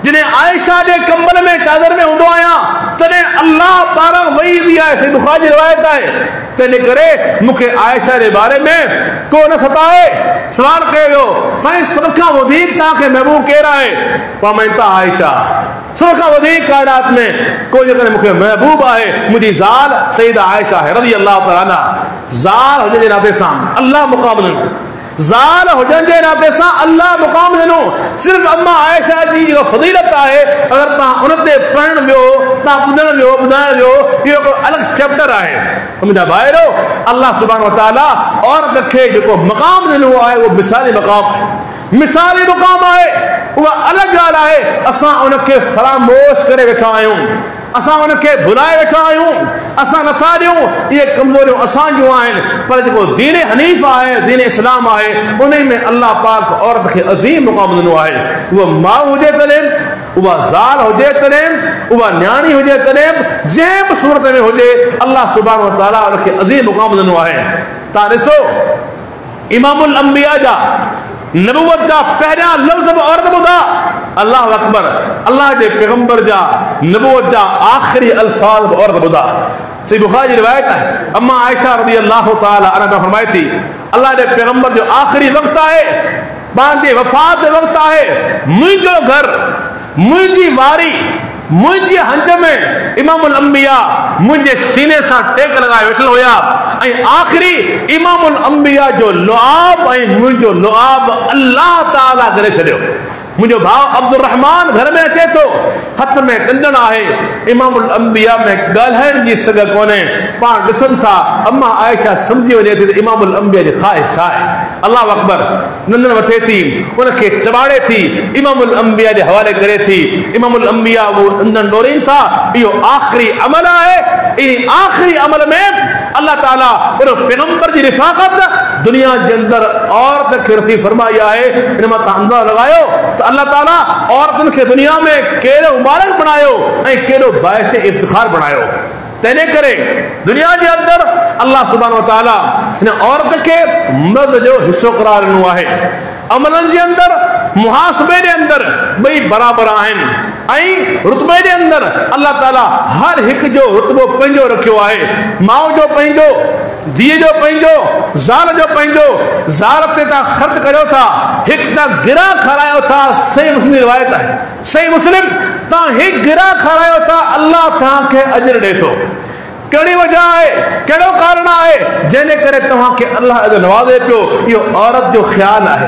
जॾहिं आयशा जे कंबल में चादर में हूंदो आहियां, तॾहिं अल्लाह पारां वही ईंदी आहे। सही बुखारी जी रिवायत आहे। तंहिंजे करे मूंखे आयशा जे बारे में को न सताए। सवाल कयो वियो, साईं सभ खां वधीक तव्हांखे महबूब केरु आहे? फरमाइनि था आयशा। सभ खां वधीक काइनात में को जेकॾहिं मूंखे महबूब आहे, मुंहिंजी ज़ाल सैयदा आयशा आहे रज़ी अल्लाह तआला अन्हा। ज़ाल हुनजे नाते सां अल्लाह मुक़ाम ॾिनो। ज़ाल हुजण जे नाते सां अल्लाह मुक़ाम ॾिनो। सिर्फ़ अम्मा आयशा जी इहो फज़ीलत आहे। अगर तव्हां उन ते पढ़ण वियो, तव्हां ॿुधण वियो, ॿुधाइण वियो, इहो हिकु अलॻि चैप्टर आहे। मुंहिंजा भाइरो, अल्लाह सुब्हानहू व तआला औरत खे जेको मक़ाम ॾिनो आहे उहो मिसाली मक़ाम आहे। मिसाली मुक़ाम आहे, उहा अलॻि ॻाल्हि आहे। असां उनखे फरामोश करे वेठा आहियूं, असां उनखे भुलाए वेठा आहियूं, असां नथा ॾियूं। इहे कमज़ोरियूं असां जूं आहिनि। पर जेको दीन हनीफ़ आहे, दीन इस्लाम आहे, उन में अल्लाह पाक औरत खे अज़ीम मुक़ाम ॾिनो आहे। उहा माउ हुजे तॾहिं, उहा ज़ाल हुजे तॾहिं, उहा न्याणी हुजे तॾहिं, जंहिं बि सूरत में हुजे, अल्लाह सुब्हानहू व तआला उनखे अज़ीम मुक़ाम ॾिनो आहे। तव्हां ॾिसो, इमामुल अंबिया जा नबूवत जा पहिरियां लफ़्ज़ बि औरत ॿुधा। अल्लाह अकबर, अल्लाह जे पैगंबर जा नबूवत जा आख़िरी अल्फाज़ बि औरत ॿुधा। सही बुखारी जी रिवायत है, अम्मा आयशा रज़ी अल्लाह तआला अन्हा फरमाई थी, अल्लाह जे पैगंबर जो आख़िरी वक़्तु आहे, पंहिंजे वफ़ात जो वक़्तु आहे, मुंहिंजो घर, मुंहिंजी वारी, मुंहिंजी हंज में इमामुल अंबिया मुंहिंजे सीने सां टेक लॻाए वेठल हुया। ऐं आख़िरी इमामुल अंबिया जो लुआब ऐं मुंहिंजो लुआब अल्लाह ताला करे छॾियो। मुंहिंजो भाउ अब्दुल रहमान घर में अचे थो, हथ में ॾंदण आहे, इमामुल अंबिया में ॻाल्हाइण जी सघ कोन्हे। पाण ॾिसनि था, अम्मा आयशा सम्झी वञे थी त इमामुल अंबिया जी ख़्वाहिश छा आहे। अल्लाह अकबर, ॾंदण वठे थी, उनखे चॿाड़े थी, इमामुल अंबिया जे हवाले करे थी। इमामुल अंबिया वो ॾंदण ॾोरीनि था। इहो आख़िरी अमल आहे। इन आख़िरी अमल में अल्लाह ताला उन पैगंबर जी रिफ़ाक़त दुनिया जे अंदर औरत खे नसीब फरमाई आहे। इन मां तव्हां अंदाज़ो लॻायो त अल्लाह ताला औरतुनि खे दुनिया में केॾो मुबारक बणायो ऐं केॾो बाइस इफ़्तिख़ार बणायो। तंहिं करे दुनिया जे अंदर अल्लाह सुब्हानहू व तआला हिन औरत खे मर्द जो हिस्सो करार ॾिनो आहे। अमलनि जे अंदर, मुहासबे जे अंदर ॿई बराबरि आहिनि। ऐं रुतबे जे अंदर अल्लाह ताला हर हिकु जो रुतबो पंहिंजो रखियो आहे। माउ जो पंहिंजो, धीअ जो पंहिंजो, ज़ाल जो पंहिंजो। ज़ाल ते तव्हां ख़र्च करियो था, हिकु तव्हां गिरा खारायो था। सही मुस्लिम जी रिवायत आहे, सही मुस्लिम, तव्हां हिकु गिरा खारायो था, अल्लाह तव्हांखे अजर ॾे थो। कहिड़ी वजह आहे, कहिड़ो कारण आहे जंहिंजे करे तव्हांखे अल्लाह एॾो नवाज़े पियो? इहो औरत जो ख़्यालु आहे,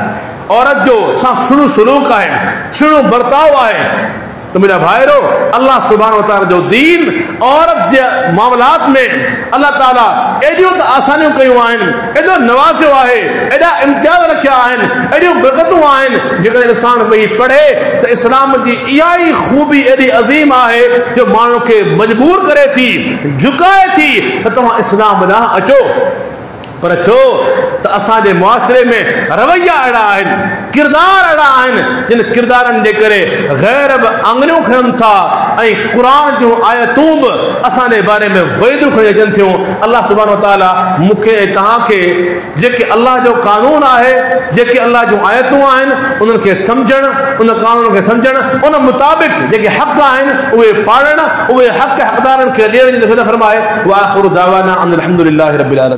औरत जो सां सुहिणो सलूक आहे, सुहिणो बर्ताव आहे। तो मेरा भाइरो, अल्लाह सुब्हानहू व तआला जो दीन औरत जे मामलात में अल्लाह ताला एॾियूं त आसानियूं कयूं आहिनि, एॾो नवाज़ियो आहे, एॾा इम्तियाज़ रखिया आहिनि, एॾियूं बरकतूं आहिनि। जेकॾहिं इंसान वेही पढ़े त इस्लाम जी इहा ई ख़ूबी एॾी अज़ीम आहे जो माण्हू खे मजबूर करे थी, झुकाए थी त तव्हां इस्लाम ॾांहुं अचो। पर छो त असांजे मुआशरे में रवैया अहिड़ा आहिनि, किरदार अहिड़ा आहिनि, जिन किरदारनि जे करे गैर बि आङुरियूं खणनि था ऐं क़ुरान जूं आयतूं बि असांजे बारे में वैदूं खणी अचनि थियूं। अल्लाह सुब्हानहू व तआला मूंखे ऐं तव्हांखे जेके अल्लाह जो कानून आहे, जेके अल्लाह जूं आयतूं आहिनि, उन्हनि खे सम्झणु, उन कानून खे सम्झणु, उन मुताबिक़ जेके हक़ आहिनि उहे पालणु, उहे हक़ हक़दारनि खे ॾियण जी नसीहत फरमाए। व आख़िरु दावाना अनिल हम्दुलिल्लाहि रब्बिल आलमीन।